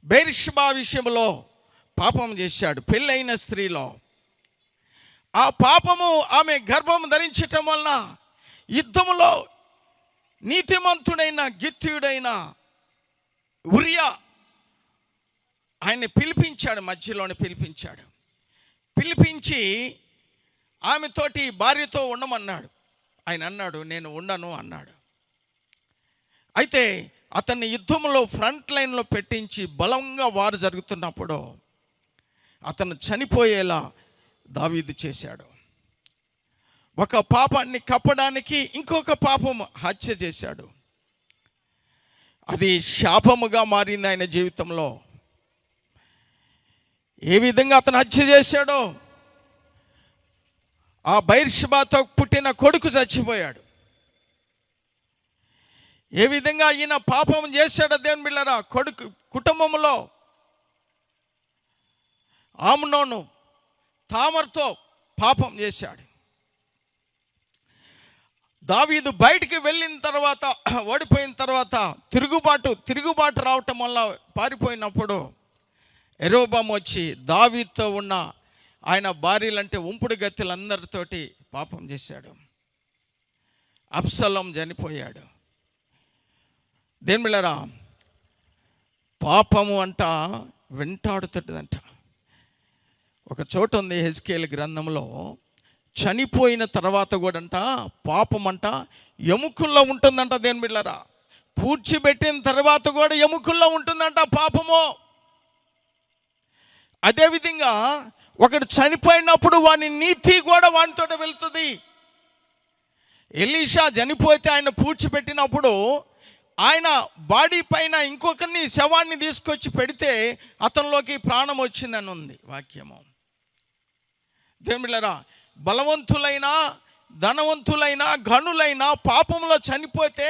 బెర్షెబా విషయంలో పాపం చేశాడు, పెళ్ళైన స్త్రీలో. ఆ పాపము ఆమె గర్భం ధరించటం వలన యుద్ధములో నీతిమంతుడైన గిత్తీయుడైన ఉరియా ఆయన్ని పిలిపించాడు, మధ్యలోనే పిలిపించి ఆమెతోటి భార్యతో ఉండమన్నాడు. ఆయన అన్నాడు, నేను ఉండను అన్నాడు. అయితే అతన్ని యుద్ధంలో ఫ్రంట్ లైన్లో పెట్టించి బలంగా వారు జరుగుతున్నప్పుడు అతను చనిపోయేలా దావీదు చేశాడు. ఒక పాపాన్ని కప్పడానికి ఇంకొక పాపము హత్య చేశాడు. అది శాపముగా మారింది ఆయన జీవితంలో. ఏ విధంగా అతను హత్య చేశాడో, ఆ బెర్షెబాతో పుట్టిన కొడుకు చచ్చిపోయాడు. ఏ విధంగా ఈయన పాపం చేశాడో దేవుని బిడ్డలారా, కొడుకు కుటుంబంలో ఆమ్నోను తామర్తో పాపం చేశాడు. దావీదు బయటికి వెళ్ళిన తర్వాత, ఓడిపోయిన తర్వాత తిరుగుబాటు రావటం వల్ల పారిపోయినప్పుడు యెరోబాము వచ్చి దావీదుతో ఉన్న ఆయన భార్యలంటే ఉంపుడు గత్తెలందరితోటి పాపం చేశాడు. అబ్షాలోము చనిపోయాడు. దేని బిళ్ళరా, పాపము అంట వెంటాడుతుందంట. ఒక చోట ఉంది హెజ్కేలు గ్రంథంలో, చనిపోయిన తర్వాత కూడా అంట పాపం అంట ఎముకల్లో ఉంటుందంట. దేని బిళ్ళరా, పూడ్చిపెట్టిన తర్వాత కూడా ఎముకల్లో ఉంటుందంట పాపము. అదేవిధంగా ఒకడు చనిపోయినప్పుడు వాని నీతి కూడా వానితో వెళ్తుంది. ఎలీషా చనిపోతే ఆయన పూడ్చిపెట్టినప్పుడు ఆయన బాడీ పైన ఇంకొకరిని శవాన్ని తీసుకొచ్చి పెడితే అతనిలోకి ప్రాణం వచ్చిందని ఉంది వాక్యము. దేవుని బిడ్డలారా, బలవంతులైనా ధనవంతులైనా ఘనులైనా పాపంలో చనిపోతే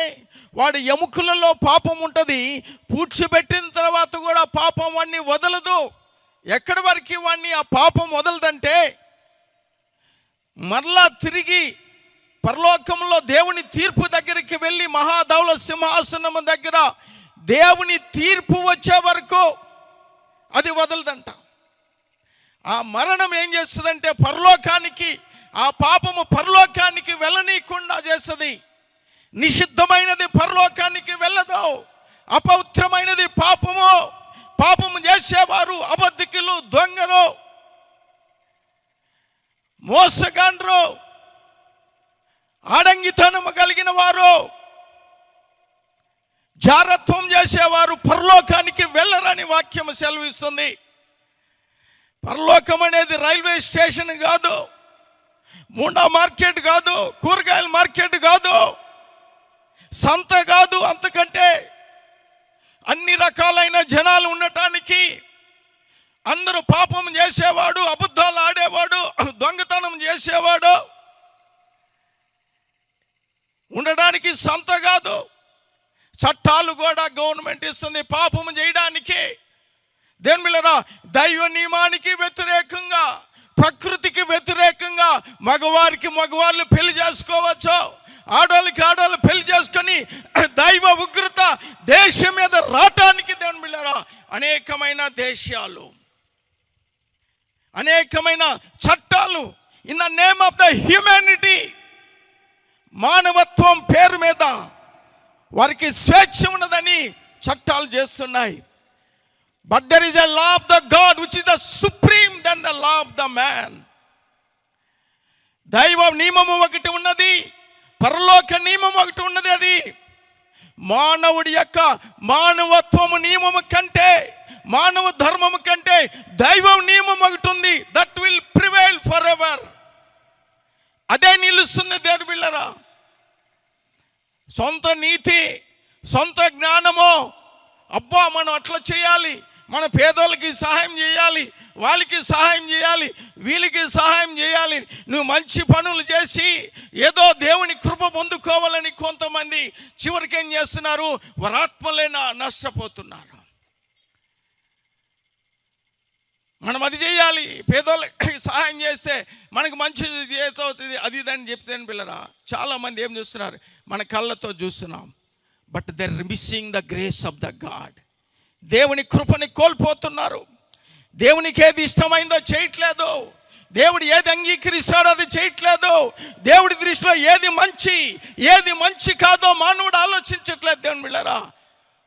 వాడి ఎముకలలో పాపం ఉంటుంది. పూడ్చిపెట్టిన తర్వాత కూడా పాపం వాడిని వదలదు. ఎక్కడి వరకు వాడిని ఆ పాపం వదలదంటే మరలా తిరిగి పరలోకంలో దేవుని తీర్పు దగ్గరికి వెళ్ళి మహాధవళ సింహాసనం దగ్గర దేవుని తీర్పు వచ్చే వరకు అది వదలదంట. ఆ మరణం ఏం చేస్తుందంటే పరలోకానికి, ఆ పాపము పరలోకానికి వెళ్ళనీయకుండా చేస్తుంది. నిషిద్ధమైనది పరలోకానికి వెళ్ళదు. అపవిత్రమైనది పాపము చేసేవారు, అబద్ధికులు, దొంగలు, మోసగాండ్రు, ఆడంగితనము కలిగిన వారు, జారత్వం చేసేవారు పరలోకానికి వెళ్ళరని వాక్యం సెలవిస్తుంది. పరలోకం అనేది రైల్వే స్టేషన్ కాదు, ముండా మార్కెట్ కాదు, కూరగాయల మార్కెట్ కాదు, సంత కాదు. అంతకంటే అన్ని రకాలైన జనాలు ఉండటానికి, అందరూ పాపం చేసేవాడు, అబద్ధాలు ఆడేవాడు, దొంగతనం చేసేవాడు ఉండడానికి సంత కాదు. చట్టాలు కూడా గవర్నమెంట్ ఇస్తుంది పాపము చేయడానికి. దేని మీదరా? దైవ నియమానికి వ్యతిరేకంగా, ప్రకృతికి వ్యతిరేకంగా మగవారికి మగవాళ్ళు పెళ్లి చేసుకోవచ్చు, ఆడవాళ్ళకి ఆడవాళ్ళు పెళ్లి చేసుకొని దైవ ఉగ్రత దేశం మీద రావటానికి దేని మీదరా అనేకమైన దేశాలు, అనేకమైన చట్టాలు in the name of the humanity, మానవత్వం పేరు మీద వారికి స్వేచ్ఛ ఉన్నదని చట్టాలు చేస్తున్నాయి. But there is a law of the God which is the supreme then the law of the man. దైవ నియమము ఒకటి ఉన్నది, పరలోక నియమం ఒకటి ఉన్నది. అది మానవుడి యొక్క మానవత్వము నియమము కంటే, మానవ ధర్మము కంటే దైవం నియమం ఒకటి ఉంది. That will prevail for ever. అదే నిలుస్తుంది దేవుని బిడ్డలారా. సొంత నీతి, సొంత జ్ఞానము, అబ్బా మనం అట్లా చేయాలి, మన పేదోళ్ళకి సహాయం చేయాలి, వాళ్ళకి సహాయం చేయాలి, వీళ్ళకి సహాయం చేయాలి, నువ్వు మంచి పనులు చేసి ఏదో దేవుని కృప పొందుకోవాలని కొంతమంది చివరికి ఏం చేస్తున్నారు? వారి ఆత్మలైనా నష్టపోతున్నారు. మనం అది చేయాలి, పేదోళ్ళకి సహాయం చేస్తే మనకు మంచిది అవుతుంది, అది ఇదని చెప్తాను పిల్లరా. చాలామంది ఏం చూస్తున్నారు? మన కళ్ళతో చూస్తున్నాం, but they are missing the grace of the God. దేవుని కృపని కోల్పోతున్నారు. దేవునికి ఏది ఇష్టమైందో చేయట్లేదు, దేవుడు ఏది అంగీకరిస్తాడో అది చేయట్లేదు, దేవుడి దృష్టిలో ఏది మంచి కాదో మానవుడు ఆలోచించట్లేదు. దేవుని బిడ్డలారా,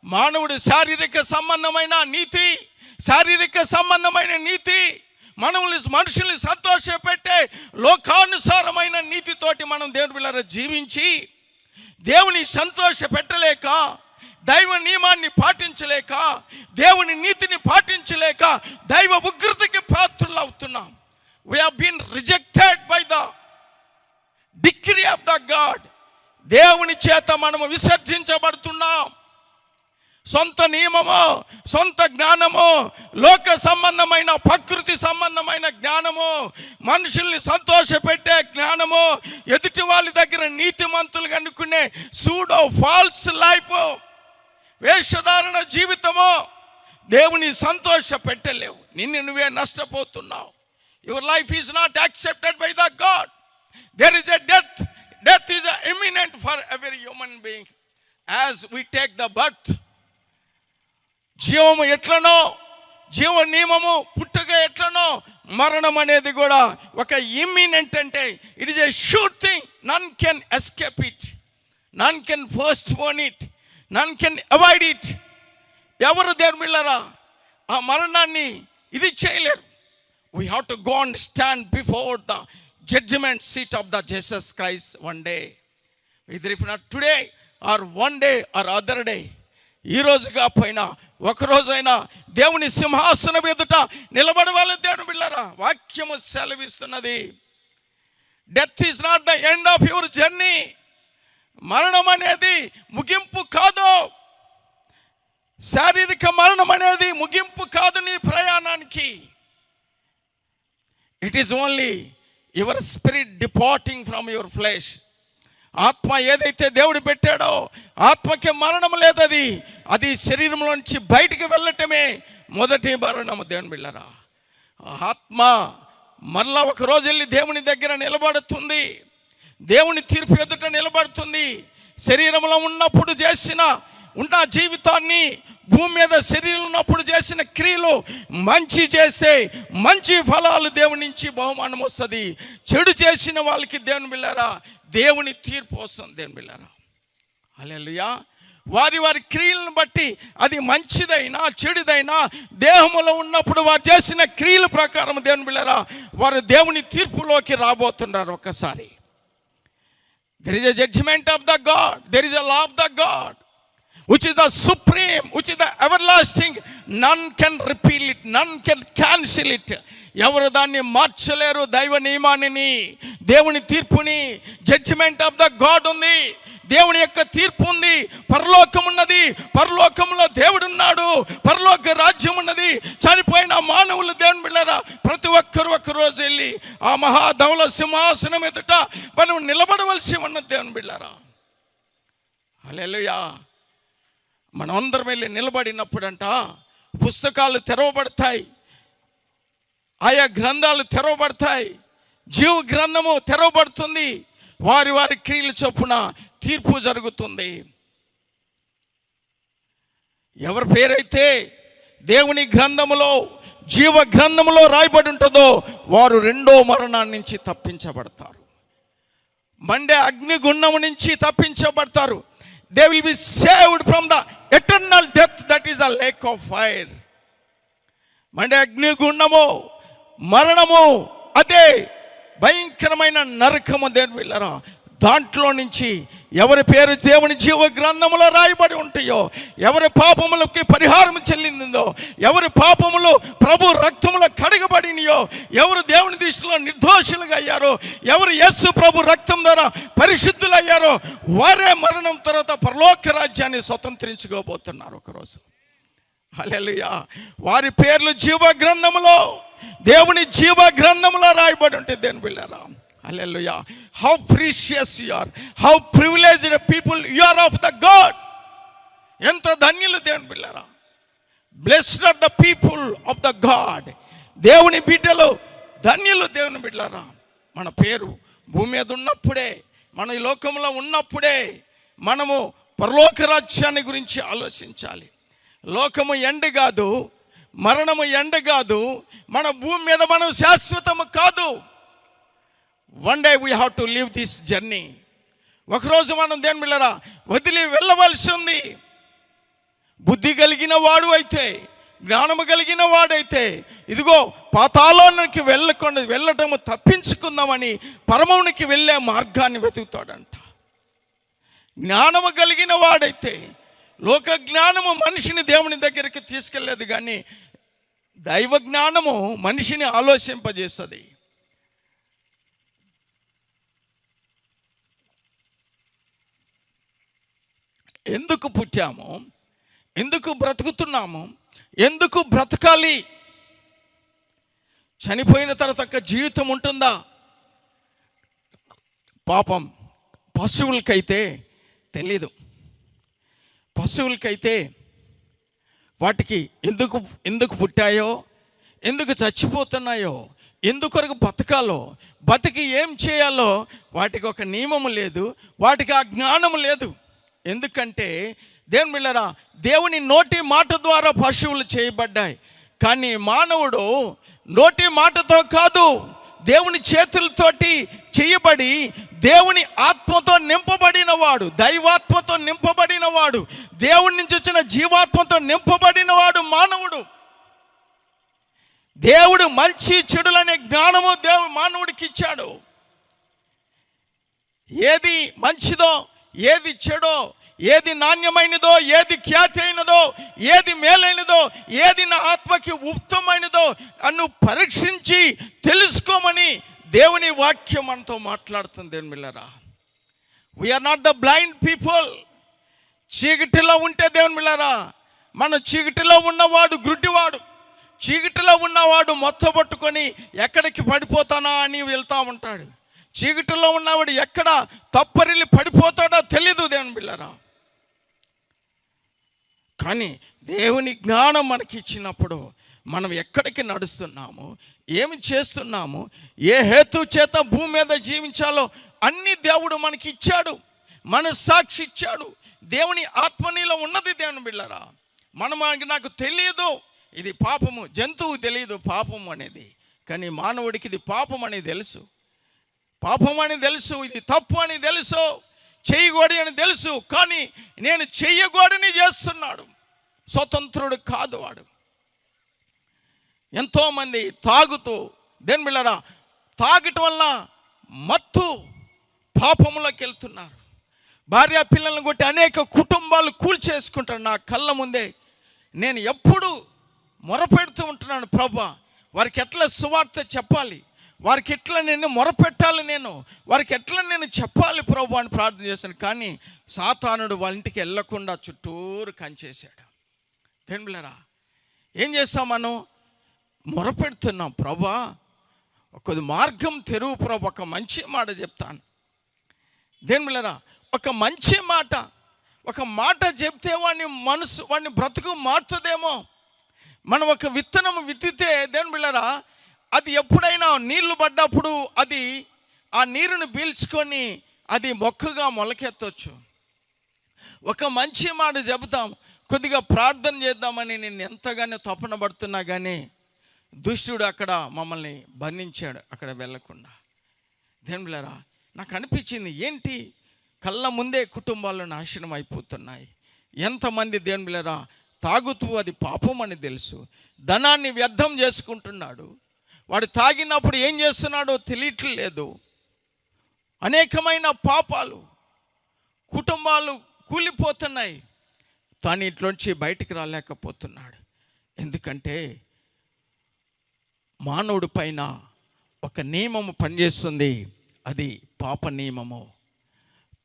మానవుడు శారీరక సంబంధమైన నీతి, మనుషుల్ని సంతోషపెట్టే లోకానుసారమైన నీతితోటి మనం దేవుని బిడ్డలారా జీవించి దేవుని సంతోష పెట్టలేక, దైవ నియమాన్ని పాటించలేక, దేవుని నీతిని పాటించలేక దైవ ఉగ్రతకి పాత్రులు అవుతున్నాం. We have been rejected by the decree of the God. దేవుని చేత మనము విసర్జించబడుతున్నాం. సొంత నియమము, సొంత జ్ఞానము, లోక సంబంధమైన ప్రకృతి సంబంధమైన జ్ఞానము, మనుషుల్ని సంతోషపెట్టే జ్ఞానము, ఎదుటి వాళ్ళ దగ్గర నీతిమంతులుగా అనుకునే సూడో ఫాల్స్ లైఫ్, వేషధారణ జీవితము దేవుని సంతోష పెట్టలేవు. నువ్వే నష్టపోతున్నావు. Your life is not accepted by the God. There is a death is imminent for every human being as we take the birth. జీవము ఎట్లనో, జీవ నియమము పుట్టుక ఎట్లనో, మరణం అనేది కూడా ఒక ఇమ్మినెంట్. అంటే it is a sure thing. None can escape it, none can postpone it, none can avoid it. ఎవరు దేవుని బిడ్డలారా ఆ మరణాన్ని ఇది చేయలేరు. We have to go and stand before the judgement seat of the Jesus Christ one day. Either if not today or one day or other day, ఈ రోజు కాకపోయినా ఒకరోజైనా దేవుని సింహాసనం ఎదుట నిలబడవాలి. దేవుని బిడ్డలారా, వాక్యము సెలవిస్తున్నది, death is not the end of your journey. మరణం అనేది ముగింపు కాదు, శారీరక మరణం అనేది ముగింపు కాదు నీ ప్రయాణానికి. It is only your spirit departing from your flesh. ఆత్మ ఏదైతే దేవుడు పెట్టాడో ఆత్మకి మరణం లేదు. అది శరీరంలో నుంచి బయటికి వెళ్ళటమే మొదటి మరణము. దేవుని బిడ్డలారా, ఆత్మ మరలా ఒక రోజు వెళ్ళి దేవుని దగ్గర నిలబడుతుంది, దేవుని తీర్పు ఎదుట నిలబడుతుంది. శరీరంలో ఉన్నప్పుడు ఉన్న జీవితాన్ని, భూమి మీద శరీరం ఉన్నప్పుడు చేసిన క్రియలు మంచి చేస్తే మంచి ఫలాలు దేవుని నుంచి బహుమానం వస్తుంది. చెడు చేసిన వాళ్ళకి దేవుని బిళ్ళారా దేవుని తీర్పు వస్తుంది. దేవుని బిళ్ళారా హల్లెలూయా. వారి క్రియలను బట్టి అది మంచిదైనా చెడుదైనా దేహంలో ఉన్నప్పుడు వారు చేసిన క్రియల ప్రకారం దేవుని బిళ్ళారా వారు దేవుని తీర్పులోకి రాబోతున్నారు. ఒక్కసారి there is a judgment of the God, there is a law of the God which is the supreme, which is the everlasting. None can repeal it, none can cancel it. ఎవరు దాన్ని మార్చలేరు. దైవ నియమాన్ని, దేవుని తీర్పుని, జడ్జిమెంట్ ఆఫ్ ద గాడ్ ఉంది, దేవుని యొక్క తీర్పు ఉంది. పరలోకం ఉన్నది, పరలోకంలో దేవుడు ఉన్నాడు, పరలోక రాజ్యం ఉన్నది. చనిపోయిన మానవులు దేవుని బిళ్ళారా ప్రతి ఒక్కరు ఒక్కరోజు వెళ్ళి ఆ మహాధవల సింహాసనం ఎదుట మనం నిలబడవలసి ఉన్నది. దేవుని బిళ్ళారా హల్లెలూయా. మనం అందరం వెళ్ళి నిలబడినప్పుడంట పుస్తకాలు తెరవబడతాయి, ఆయా గ్రంథాలు తెరవబడతాయి, జీవ గ్రంథము తెరవబడుతుంది. వారి క్రియలు చొప్పున తీర్పు జరుగుతుంది. ఎవరి పేరైతే దేవుని గ్రంథములో, జీవ గ్రంథములో రాయబడి ఉంటుందో వారు రెండో మరణాన్ని నుంచి తప్పించబడతారు, మండే అగ్నిగుండము నుంచి తప్పించబడతారు. They will be saved from the eternal death that is the lake of fire. మండే అగ్నిగుండము, మరణము, అదే భయంకరమైన నరకము. దేవుని బిడ్డలారా దాంట్లో నుంచి ఎవరి పేరు దేవుని జీవ గ్రంథములో రాయబడి ఉంటాయో, ఎవరి పాపములకి పరిహారం చెల్లిందో, ఎవరి పాపములు ప్రభు రక్తములో కడగబడినయో, ఎవరు దేవుని దృష్టిలో నిర్దోషులుగా అయ్యారో, ఎవరు యేసు ప్రభు రక్తం ద్వారా పరిశుద్ధులు అయ్యారో వారే మరణం తర్వాత పరలోక రాజ్యాన్ని స్వతంత్రించుకోబోతున్నారు ఒకరోజు. హల్లెలూయా. వారి పేర్లు జీవ గ్రంథములో, దేవుని జీవ గ్రంథములో రాయబడి ఉంటాయి. దేవుని బిడ్డలారా హల్లెలూయా. How precious you are, how privileged people you are of the God. ఎంత ధన్యులు దేవుని బిడ్డలారా. Blessed are the people of the God. దేవుని బిడ్డలు ధన్యులు. దేవుని బిడ్డలారా మన పేరు భూమి మీద ఉన్నప్పుడే, మన ఈ లోకంలో ఉన్నప్పుడే మనము పరలోక రాజ్యాన్ని గురించి ఆలోచించాలి. లోకము ఎండ కాదు, మరణము ఎండ కాదు, మన భూమి మీద మనం శాశ్వతము కాదు. One day we have to live this journey. ఒకరోజు మనం దేవుని బిడ్డలారా వదిలి వెళ్ళవలసి ఉంది. బుద్ధి కలిగిన వాడు అయితే, జ్ఞానము కలిగిన వాడైతే ఇదిగో పాతాళానికి వెళ్ళటము తప్పించుకుందామని పరమమునికి వెళ్ళే మార్గాన్ని వెతుకుతాడంట. జ్ఞానము కలిగిన వాడైతే, లోక జ్ఞానము మనిషిని దేవుని దగ్గరికి తీసుకెళ్ళలేదు, కానీ దైవ జ్ఞానము మనిషిని ఆలోచింపజేస్తుంది. ఎందుకు పుట్టాము, ఎందుకు బ్రతుకుతున్నాము, ఎందుకు బ్రతకాలి, చనిపోయిన తర్వాత జీవితం ఉంటుందా? పాపం పశువులకైతే తెలీదు. పశువులకైతే వాటికి ఎందుకు పుట్టాయో, ఎందుకు చచ్చిపోతున్నాయో, ఎందుకొరకు బతకాలో, బతికి ఏం చేయాలో వాటికి ఒక నియమము లేదు, వాటికి ఆ జ్ఞానము లేదు. ఎందుకంటే దేవుని బిడ్డలారా దేవుని నోటి మాట ద్వారా పశువులు చేయబడ్డాయి, కానీ మానవుడు నోటి మాటతో కాదు, దేవుని చేతులతోటి చేయబడి దేవుని ఆత్మతో నింపబడిన వాడు, దైవాత్మతో నింపబడిన వాడు, దేవుని నుంచి వచ్చిన జీవాత్మతో నింపబడిన వాడు మానవుడు. దేవుడు మంచి చెడులనే జ్ఞానము మానవుడికి ఇచ్చాడు. ఏది మంచిదో, ఏది చెడో, ఏది నాణ్యమైనదో, ఏది ఖ్యాతి అయినదో, ఏది మేలైనదో, ఏది నా ఆత్మకి ఉత్తమైనదో అన్ను పరీక్షించి తెలుసుకోమని దేవుని వాక్యం మనతో మాట్లాడుతుంది. దేవుని బిడ్డలారా we are not the blind people. చీకటిలో ఉంటే దేవుని బిడ్డలారా మన చీకటిలో ఉన్నవాడు గుడ్డివాడు, చీకటిలో ఉన్నవాడు మొత్తం పట్టుకొని ఎక్కడికి పడిపోతానా అని వెళ్తూ ఉంటాడు. చీకటిలో ఉన్నవాడు ఎక్కడ తప్పరిల్లి పడిపోతాడో తెలీదు దేవుని బిడ్డలారా. కానీ దేవుని జ్ఞానం మనకి ఇచ్చినప్పుడు మనం ఎక్కడికి నడుస్తున్నాము, ఏమి చేస్తున్నాము, ఏ హేతు చేత భూమి మీద జీవించాలో అన్ని దేవుడు మనకి ఇచ్చాడు. మన సాక్షి ఇచ్చాడు. దేవుని ఆత్మ నీలో ఉన్నది. దేవుని బిళ్ళరా, నాకు తెలియదు ఇది పాపము. జంతువు తెలియదు పాపము అనేది, కానీ మానవుడికి ఇది పాపం అని తెలుసు. పాపం అని తెలుసు, ఇది తప్పు అని తెలుసు, చేయకూడదు అని తెలుసు. కానీ నేను చెయ్యకూడని చేస్తున్నాడు. స్వతంత్రుడు కాదు వాడు. ఎంతోమంది తాగుతూ, దేని బిళ్ళరా, తాగటం వల్ల మత్తు పాపంలోకి వెళ్తున్నారు. భార్య పిల్లలను కొట్టి అనేక కుటుంబాలు కూల్చేసుకుంటారు. నా కళ్ళ ముందే నేను ఎప్పుడు మొరపెడుతూ ఉంటున్నాను, ప్రభా వారికి ఎట్లా సువార్త చెప్పాలి, వారికి ఎట్లా నేను మొరపెట్టాలి, వారికి ఎట్లా నేను చెప్పాలి ప్రభు అని ప్రార్థన చేశాను. కానీ సాతానుడు వాళ్ళ ఇంటికి వెళ్ళకుండా చుట్టూరు కంచేశాడు. దేనిలరా, ఏం చేస్తాం మనం? మొరపెడుతున్నాం, ప్రభా కొద్ది మార్గం తెరువు ప్రభు, ఒక మంచి మాట చెప్తాను. దేనిలరా, ఒక మంచి మాట, ఒక మాట చెప్తే వాడిని మనసు, వాడిని బ్రతుకు మారుతుందేమో. మనం ఒక విత్తనం విత్తితే దేని బిళ్ళరా, అది ఎప్పుడైనా నీళ్లు పడ్డప్పుడు అది ఆ నీరుని పీల్చుకొని అది మొక్కగా మొలకెత్తవచ్చు. ఒక మంచి మాట చెబుతాం, కొద్దిగా ప్రార్థన చేద్దామని నేను ఎంతగానో తపన పడుతున్నా కానీ దుష్టుడు అక్కడ మమ్మల్ని బంధించాడు, అక్కడ వెళ్ళకుండా. దేని బిళ్ళరా, నాకు అనిపించింది, ఏంటి కళ్ళ ముందే కుటుంబాలు నాశనం అయిపోతున్నాయి. ఎంతమంది దేని బిళ్ళరా తాగుతూ అది పాపం అని తెలుసు, ధనాన్ని వ్యర్థం చేసుకుంటున్నాడు. వాడు తాగినప్పుడు ఏం చేస్తున్నాడో తెలియట్లేదు. అనేకమైన పాపాలు, కుటుంబాలు కూలిపోతున్నాయి. తాను ఇంట్లోంచి బయటికి రాలేకపోతున్నాడు. ఎందుకంటే మానవుడి పైన ఒక నియమము పనిచేస్తుంది, అది పాప నియమము.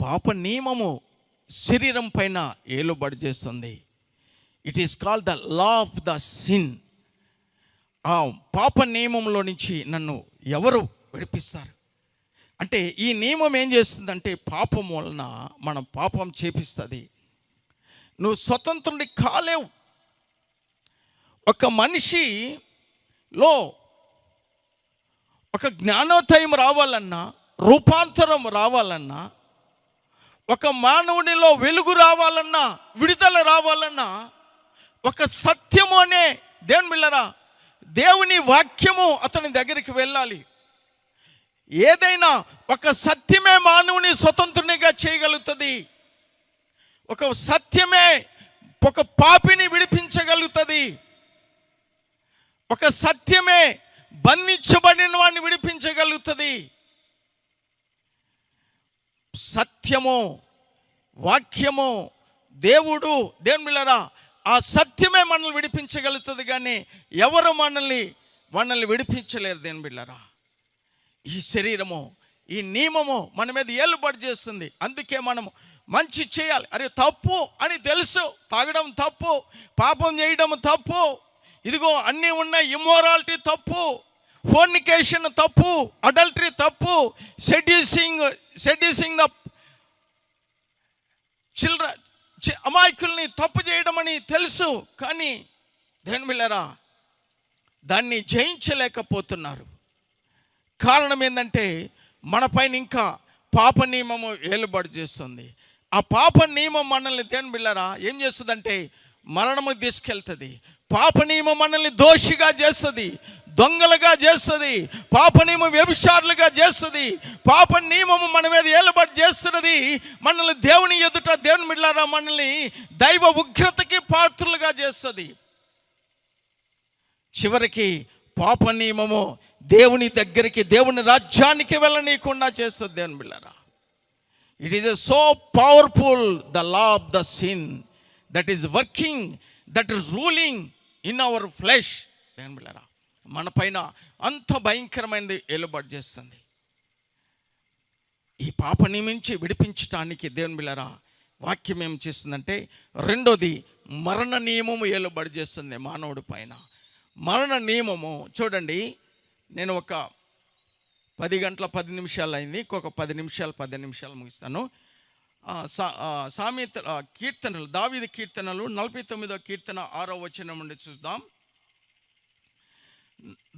పాప నియమము శరీరం పైన ఏలుబడి చేస్తుంది. It is called the law of the sin. ఆ పాప నియమంలో నుంచి నన్ను ఎవరు విడిపిస్తారు అంటే, ఈ నియమం ఏం చేస్తుందంటే పాపం వలన మనం పాపం చేపిస్తుంది. నువ్వు స్వతంత్రుడి కాలేవు. ఒక మనిషిలో ఒక జ్ఞానోదయం రావాలన్నా, రూపాంతరం రావాలన్నా, ఒక మానవునిలో వెలుగు రావాలన్నా, విడుదల రావాలన్నా, ఒక సత్యము అనే దేవుని బిళ్ళరా, దేవుని వాక్యము అతని దగ్గరికి వెళ్ళాలి. ఏదైనా ఒక సత్యమే మానవుని స్వతంత్రునిగా చేయగలుగుతుంది. ఒక సత్యమే ఒక పాపిని విడిపించగలుగుతుంది. ఒక సత్యమే బంధించబడిన వాడిని విడిపించగలుగుతుంది. సత్యము, వాక్యము, దేవుడు, దేవుని బిళ్ళరా, ఆ సత్యమే మనల్ని విడిపించగలుగుతుంది. కానీ ఎవరు మనల్ని విడిపించలేరు. దేవుని బిళ్ళరా, ఈ శరీరము, ఈ నియమము మన మీద ఏలుబడి చేస్తుంది. అందుకే మనము మంచి చేయాలి. అరే తప్పు అని తెలుసు, తాగడం తప్పు, పాపం చేయడం తప్పు, ఇదిగో అన్నీ ఉన్నాయి, ఇమ్మోరాలిటీ తప్పు, ఫోర్నికేషన్ తప్పు, అడల్టరీ తప్పు, సెడ్యూసింగ్ ద చిల్డ్రన్, అమాయకుల్ని తప్పు చేయడం అని తెలుసు. కానీ దేని బిళ్ళరా, దాన్ని జయించలేకపోతున్నారు. కారణం ఏంటంటే మన పైన ఇంకా పాప నియమము ఏలుబడి చేస్తుంది. ఆ పాప నియమం మనల్ని దేని బిళ్ళరా ఏం చేస్తుందంటే మరణము తీసుకెళ్తుంది. పాప నియమం మనల్ని దోషిగా చేస్తుంది, దొంగలుగా చేస్తుంది. పాప నియమం వ్యభిచారులుగా చేస్తుంది. పాప నియమము మన మీద ఏలుబడి చేస్తున్నది. మనల్ని దేవుని ఎదుట, దేవుని బిడ్డలారా, మనల్ని దైవ ఉగ్రతకి పాత్రులుగా చేస్తుంది. చివరికి పాప నియమము దేవుని దగ్గరికి, దేవుని రాజ్యానికి వెళ్ళనీయకుండా చేస్తుంది. దేవుని బిడ్డలారా, it is so powerful, the law of the sin that is working, that is ruling in our flesh. దేవుని బిడ్డలారా, మన పైన అంత భయంకరమైనది ఏలుబడి చేస్తుంది. ఈ పాప నియమించి విడిపించడానికి దేవుని బిళ్ళరా వాక్యం ఏం చేస్తుందంటే, రెండోది మరణ నియమము ఏలుబడి చేస్తుంది మానవుడి పైన. మరణ నియమము చూడండి, నేను ఒక 10 గంటల 10 నిమిషాలు అయింది, ఇంకొక 10 నిమిషాలు ముగిస్తాను. సామెత కీర్తనలు, దావీదు కీర్తనలు 49వ కీర్తన 6వ వచనం నుండి చూద్దాం.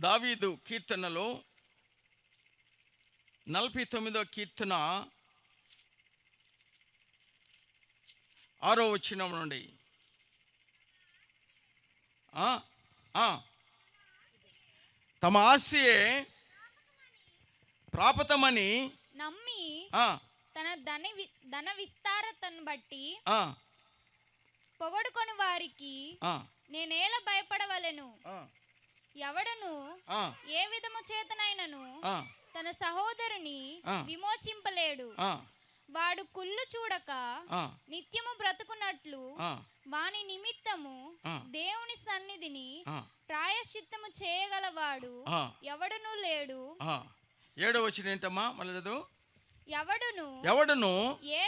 దావీదు కీర్తనలో 49వ కీర్తన 6వ వచనం నుండి తమ ఆశయే ప్రాపతమని నమ్మి తన ధన విస్తారతను బట్టి పొగడుకొని వారికి నేనేల భయపడవలెను. ఎవడను ఏ విధము చేతనైనను తన సహోదరుని విమోచింపలేడు. వాడు కుళ్ళు చూడక నిత్యము బ్రతుకున్నట్లు వాని నిమిత్తము దేవుని సన్నిధిని ప్రాయశ్చిత్తము చేయగలవాడు ఎవడునూ లేడు. 7వ వచనం ఏంటమ్మా? మళ్ళీ చదువు. ఎవడును ఏ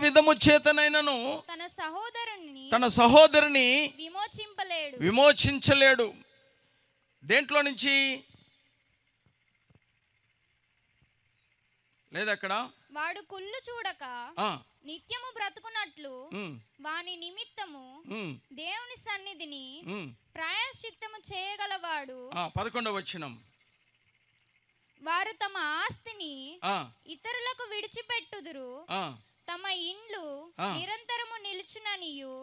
విధము చేతనైనను తన సహోదరుని విమోచించలేడు. దేంట్లో నుంచి? లేదక్కడ. వాడు కుళ్ళు చూడక నిత్యము బ్రతుకున్నట్లు వాని నిమిత్తము దేవుని సన్నిధిని ప్రాయశ్చిత్తము చేయగలవాడు. 11వ వచనం. వారు తమ ఆస్తిని ఇతరులకు విడిచిపెట్టుదురు. తమ ఇండ్లు నిరంతరము నిలుచుననియు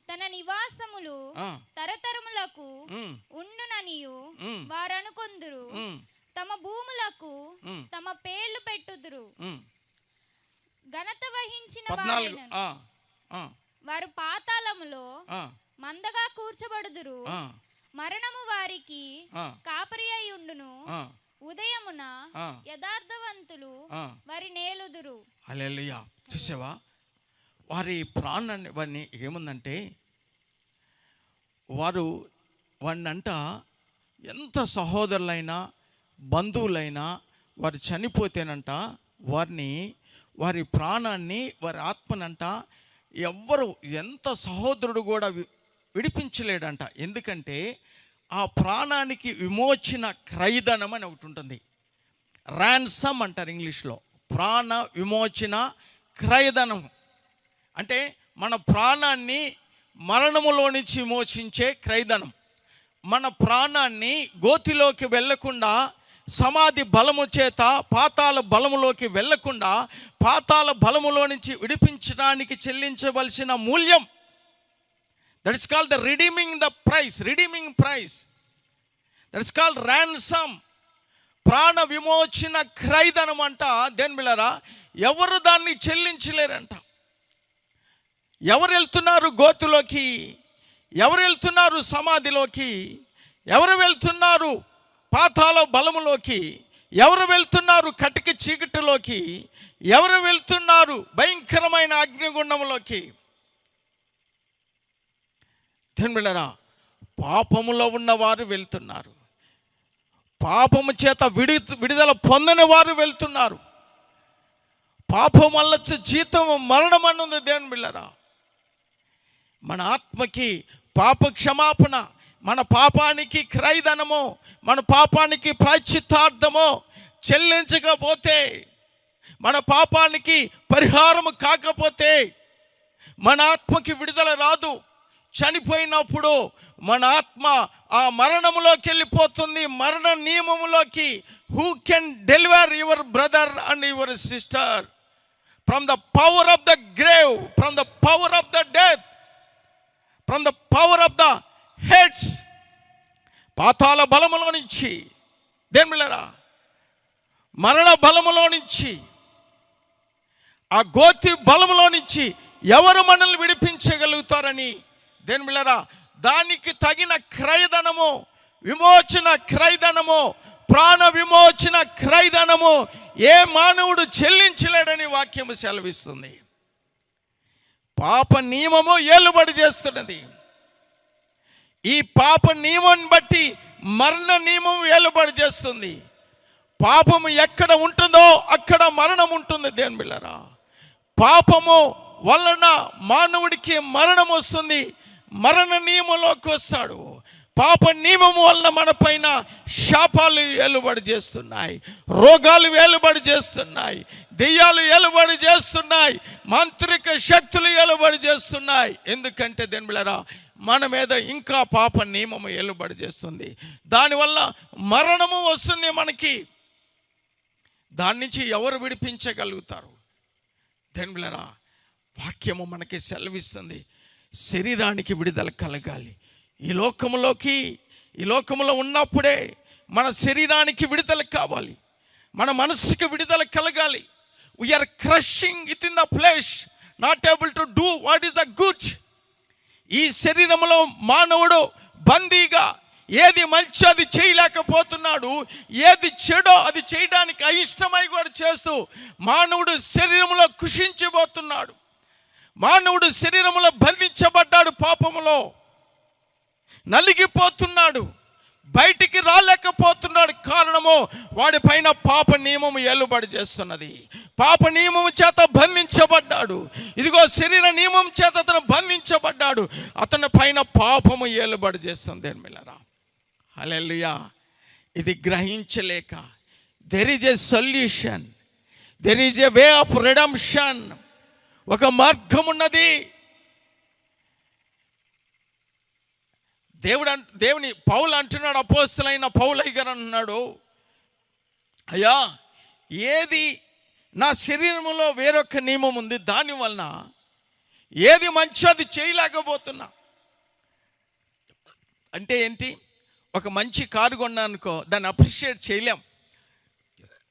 తన నివాసములు తరతరములకు ఉండుననియు వారు అనుకొందురు. తమ భూములకు తమ పేర్లు పెట్టుదురు. ఘనత వహించిన వారు పాతాళములో మందగా కూర్చబడుదురు. మరణము వారికి కాపరి అయి ఉండును. ఉదయమున యథార్థవంతులు వారి నేలుదురు. హల్లెలూయా. చూసావా, వారి ప్రాణాన్ని వారిని ఏముందంటే వాడినంట ఎంత సహోదరులైనా బంధువులైనా వారు చనిపోతేనంట వారి ప్రాణాన్ని వారి ఆత్మనంట ఎవ్వరు ఎంత సహోదరుడు కూడా విడిపించలేడంట. ఎందుకంటే ఆ ప్రాణానికి విమోచన క్రయధనం అని ఒకటి ఉంటుంది. ర్యాన్సమ్ అంటారు ఇంగ్లీష్లో. ప్రాణ విమోచన క్రయధనం అంటే మన ప్రాణాన్ని మరణములో నుంచి విమోచించే క్రయధనం. మన ప్రాణాన్ని గోతిలోకి వెళ్లకుండా సమాధి బలము చేత పాతాళ బలములోకి వెళ్లకుండా పాతాళ బలములో నుంచి విడిపించడానికి చెల్లించవలసిన మూల్యం. That is called the redeeming price. That is called ransom. ప్రాణ విమోచన క్రయధనం అంట. దేని బిళ్ళరా, ఎవరు దాన్ని చెల్లించలేరంట. ఎవరు వెళ్తున్నారు గోతులోకి? ఎవరు వెళ్తున్నారు సమాధిలోకి? ఎవరు వెళ్తున్నారు పాతాళ బలములోకి? ఎవరు వెళ్తున్నారు కటిక చీకటిలోకి? ఎవరు వెళ్తున్నారు భయంకరమైన అగ్నిగుండంలోకి? దేనిబిళ్ళరా, పాపములో ఉన్నవారు వెళ్తున్నారు. పాపము చేత విడుదల పొందని వారు వెళ్తున్నారు. పాపం వల్ల జీతం మరణం అని ఉంది. దేనిబిళ్ళరా, మన ఆత్మకి పాప క్షమాపణ, మన పాపానికి క్రయధనము, మన పాపానికి ప్రాయశ్చిత్తార్థము చెల్లించకపోతే, మన పాపానికి పరిహారము కాకపోతే మన ఆత్మకి విడుదల రాదు. చనిపోయినప్పుడు మన ఆత్మ ఆ మరణములోకి వెళ్ళిపోతుంది, మరణ నియమములోకి. Who can deliver your brother and your sister from the power of the grave, from the power of the death, from the power of the Hades. పాతాళ బలములో నుంచి, దేనిమిళ్ళరా, మరణ బలములో నుంచి, ఆ గోతి బలములో నుంచి ఎవరు మనల్ని విడిపించగలుగుతారని, దేనిమిళ్ళరా, దానికి తగిన క్రయధనము, విమోచన క్రయధనము, ప్రాణ విమోచన క్రయధనము ఏ మానవుడు చెల్లించలేడని వాక్యము సెలవిస్తుంది. పాప నియమము ఏలుబడి చేస్తున్నది. ఈ పాప నియమాన్ని బట్టి మరణ నియమం ఏలుబడి చేస్తుంది. పాపము ఎక్కడ ఉంటుందో అక్కడ మరణం ఉంటుంది. దేనిబిళ్ళరా, పాపము వలన మానవుడికి మరణం వస్తుంది. మరణ నియమంలోకి వస్తాడు. పాప నియమం వలన మన పైన శాపాలు ఏలుబడి చేస్తున్నాయి, రోగాలు ఏలుబడి చేస్తున్నాయి, దెయ్యాలు ఏలుబడి చేస్తున్నాయి, మాంత్రిక శక్తులు ఏలుబడి చేస్తున్నాయి. ఎందుకంటే దేనిబిళ్ళరా, మన మీద ఇంకా పాప నియమము ఏలుబడి చేస్తుంది. దానివల్ల మరణము వస్తుంది మనకి. దాని నుంచి ఎవరు విడిపించగలుగుతారు? దేవునిరా, వాక్యము మనకి సెలవిస్తుంది, శరీరానికి విడుదల కలగాలి. ఈ లోకములో ఉన్నప్పుడే మన శరీరానికి విడుదల కావాలి, మన మనస్సుకి విడుదల కలగాలి. We are crushing within the flesh, not able to do what is the good. ఈ శరీరంలో మానవుడు బందీగా ఏది మంచి అది చేయలేకపోతున్నాడు, ఏది చెడో అది చేయడానికి అయిష్టమై కూడా చేస్తూ మానవుడు శరీరంలో కుషించిపోతున్నాడు. మానవుడు శరీరంలో బంధించబడ్డాడు, పాపములో నలిగిపోతున్నాడు, బయటికి రాలేకపోతున్నాడు. కారణము వాడి పైన పాప నియమము ఏలుబడి చేస్తున్నది. పాప నియమము చేత బంధించబడ్డాడు. ఇదిగో శరీర నియమం చేత అతను బంధించబడ్డాడు. అతని పైన పాపము ఏలుబడి చేస్తుంది. మిల్లరా, హల్లెలూయా. ఇది గ్రహించలేక there is a solution, there is a way of redemption. ఒక మార్గం ఉన్నది. దేవుని పౌలు అంటున్నాడు, అపోస్తలుడైన పౌలయ్య గారు అంటున్నాడు, అయ్యా, ఏది నా శరీరంలో వేరొక నియమం ఉంది, దానివలన ఏది మంచి అది చేయలేకపోతున్నా. అంటే ఏంటి? ఒక మంచి కారు కొన్నా అనుకో, దాన్ని అప్రిషియేట్ చేయలేం.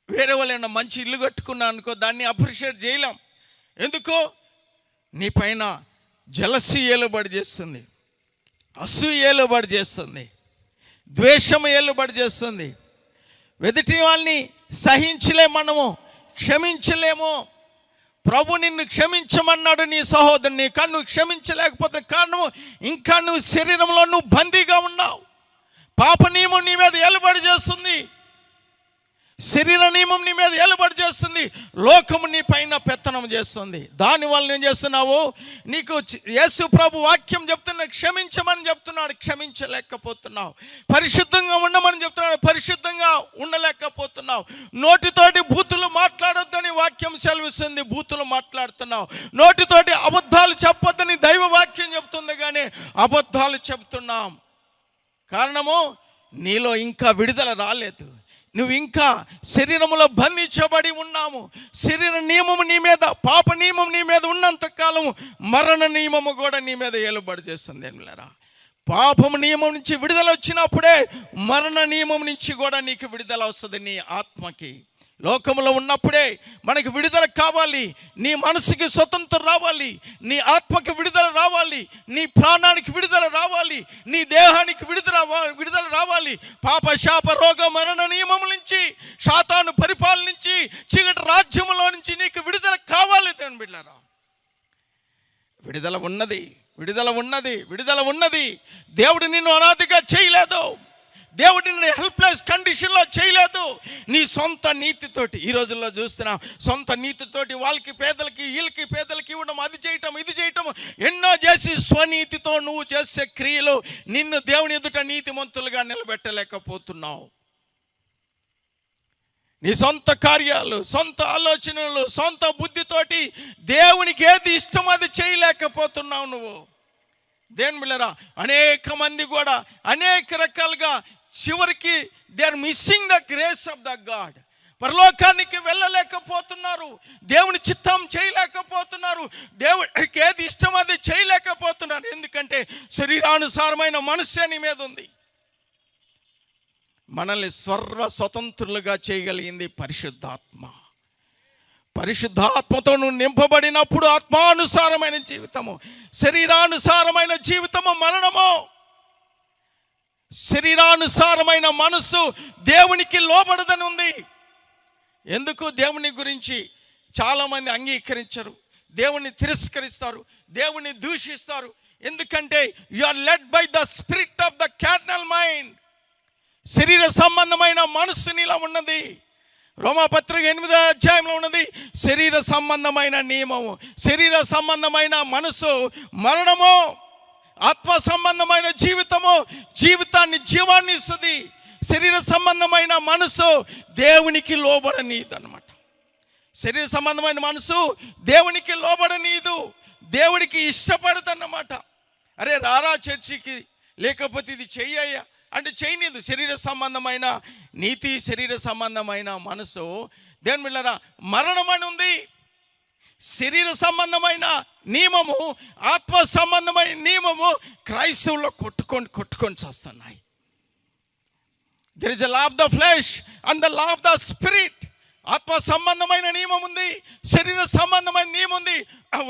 వేరే వాళ్ళైనా మంచి ఇల్లు కట్టుకున్నా అనుకో, దాన్ని అప్రిషియేట్ చేయలేం. ఎందుకో? నీ పైన జలసి ఏలుబడి చేస్తుంది, అసూయ ఏలుబడి చేస్తుంది, ద్వేషం ఏలుబడి చేస్తుంది. ఎదుటి వాళ్ళని సహించలేము, మనము క్షమించలేము. ప్రభు నిన్ను క్షమించమన్నాడు నీ సహోదరుని, కానీ నువ్వు క్షమించలేకపోతే కారణము ఇంకా నువ్వు శరీరంలో నువ్వు బందీగా ఉన్నావు. పాప నియమం నీ మీద ఏలుబడి చేస్తుంది, శరీర నియమం నీ మీద ఏలుబడి చేస్తుంది, లోకము నీ పైన పెత్తనం చేస్తుంది. దానివల్ల ఏం చేస్తున్నావు? నీకు యేసు ప్రభు వాక్యం చెప్తున్నా, క్షమించమని చెప్తున్నాడు, క్షమించలేకపోతున్నావు. పరిశుద్ధంగా ఉండమని చెప్తున్నాడు, పరిశుద్ధంగా ఉండలేకపోతున్నావు. నోటితోటి బూతులు మాట్లాడొద్దని వాక్యం సెలవిస్తుంది, బూతులు మాట్లాడుతున్నావు. నోటితోటి అబద్ధాలు చెప్పొద్దని దైవ వాక్యం చెప్తుంది, కానీ అబద్ధాలు చెప్తున్నాం. కారణము నీలో ఇంకా విడుదల రాలేదు. నువ్వు ఇంకా శరీరములో బంధించబడి ఉన్నాము. శరీర నియమము నీ మీద, పాప నియమం నీ మీద ఉన్నంత కాలము మరణ నియమము కూడా నీ మీద ఏలుబడి చేస్తుంది. ఏమిలేరా, పాపము నియమం నుంచి విడుదల వచ్చినప్పుడే మరణ నియమం నుంచి కూడా నీకు విడుదల వస్తుంది. నీ ఆత్మకి లోకంలో ఉన్నప్పుడే మనకి విడుదల కావాలి. నీ మనసుకి స్వతంత్రం రావాలి, నీ ఆత్మకి విడుదల రావాలి, నీ ప్రాణానికి విడుదల రావాలి, నీ దేహానికి విడుదల రావాలి. పాప శాప రోగ మరణ నియమం నుంచి, సాతాను పరిపాలన నుంచి, చీకటి రాజ్యములో నుంచి నీకు విడుదల కావాలి. దేవుని బిడ్డలారా, విడుదల ఉన్నది, విడుదల ఉన్నది, విడుదల ఉన్నది. దేవుడు నిన్ను అనాథగా చేయలేదు, దేవుడు నిన్ను హెల్ప్లెస్ కండిషన్లో చేయలేదు. నీ సొంత నీతితోటి ఈ రోజుల్లో చూస్తున్నాం, సొంత నీతితోటి వాళ్ళకి పేదలకి, వీళ్ళకి పేదలకి ఇవ్వడం, అది చేయటం, ఇది చేయటం, ఎన్నో చేసి స్వనీతితో నువ్వు చేసే క్రియలు నిన్ను దేవుని ఎదుట నీతిమంతులుగా నిలబెట్టలేకపోతున్నావు. నీ సొంత కార్యాలు, సొంత ఆలోచనలు, సొంత బుద్ధితోటి దేవునికి ఏది ఇష్టం అది చేయలేకపోతున్నావు నువ్వు. దేవుని బిడ్డలారా, అనేక మంది కూడా అనేక రకాలుగా చివరికి they are missing the grace of the God. పరలోకానికి వెళ్ళలేకపోతున్నారు, దేవుని చిత్తం చేయలేకపోతున్నారు, దేవుడికి ఏది ఇష్టం అది చేయలేకపోతున్నారు. ఎందుకంటే శరీరానుసారమైన మనస్సే నీ మీద ఉంది. మనల్ని స్వతంత్రులుగా చేయగలిగింది పరిశుద్ధాత్మ. పరిశుద్ధాత్మతో నువ్వు నింపబడినప్పుడు ఆత్మానుసారమైన జీవితము, శరీరానుసారమైన జీవితము మరణము. శరీరానుసారమైన మనస్సు దేవునికి లోబడదని ఉంది. ఎందుకు? దేవుని గురించి చాలామంది అంగీకరించరు, దేవుని తిరస్కరిస్తారు, దేవుని దూషిస్తారు. ఎందుకంటే you are led by the spirit of the carnal mind. శరీర సంబంధమైన మనస్సు నీలో ఉన్నది. రోమాపత్రిక 8వ అధ్యాయంలో ఉన్నది శరీర సంబంధమైన నియమము. శరీర సంబంధమైన మనసు మరణము, ఆత్మ సంబంధమైన జీవితము జీవితాన్ని, జీవాన్ని ఇస్తుంది. శరీర సంబంధమైన మనసు దేవునికి లోబడనీదు అన్నమాట. శరీర సంబంధమైన మనసు దేవునికి లోబడనీదు, దేవుడికి ఇష్టపడదన్నమాట. అరే రారా చర్చికి, లేకపోతే ఇది చెయ్యయ్యా అంటే చేయనీదు. శరీర సంబంధమైన నీతి, శరీర సంబంధమైన మనసు, దేవుని బిడ్డలారా, మరణం అని ఉంది. శరీర సంబంధమైన నియమము, ఆత్మ సంబంధమైన నియమము క్రైస్తవుల్లో కొట్టుకొని చేస్తున్నాయి. There is a law of the flesh and the law of the spirit. ఆత్మ సంబంధమైన నియమం ఉంది, శరీర సంబంధమైన నియమం ఉంది.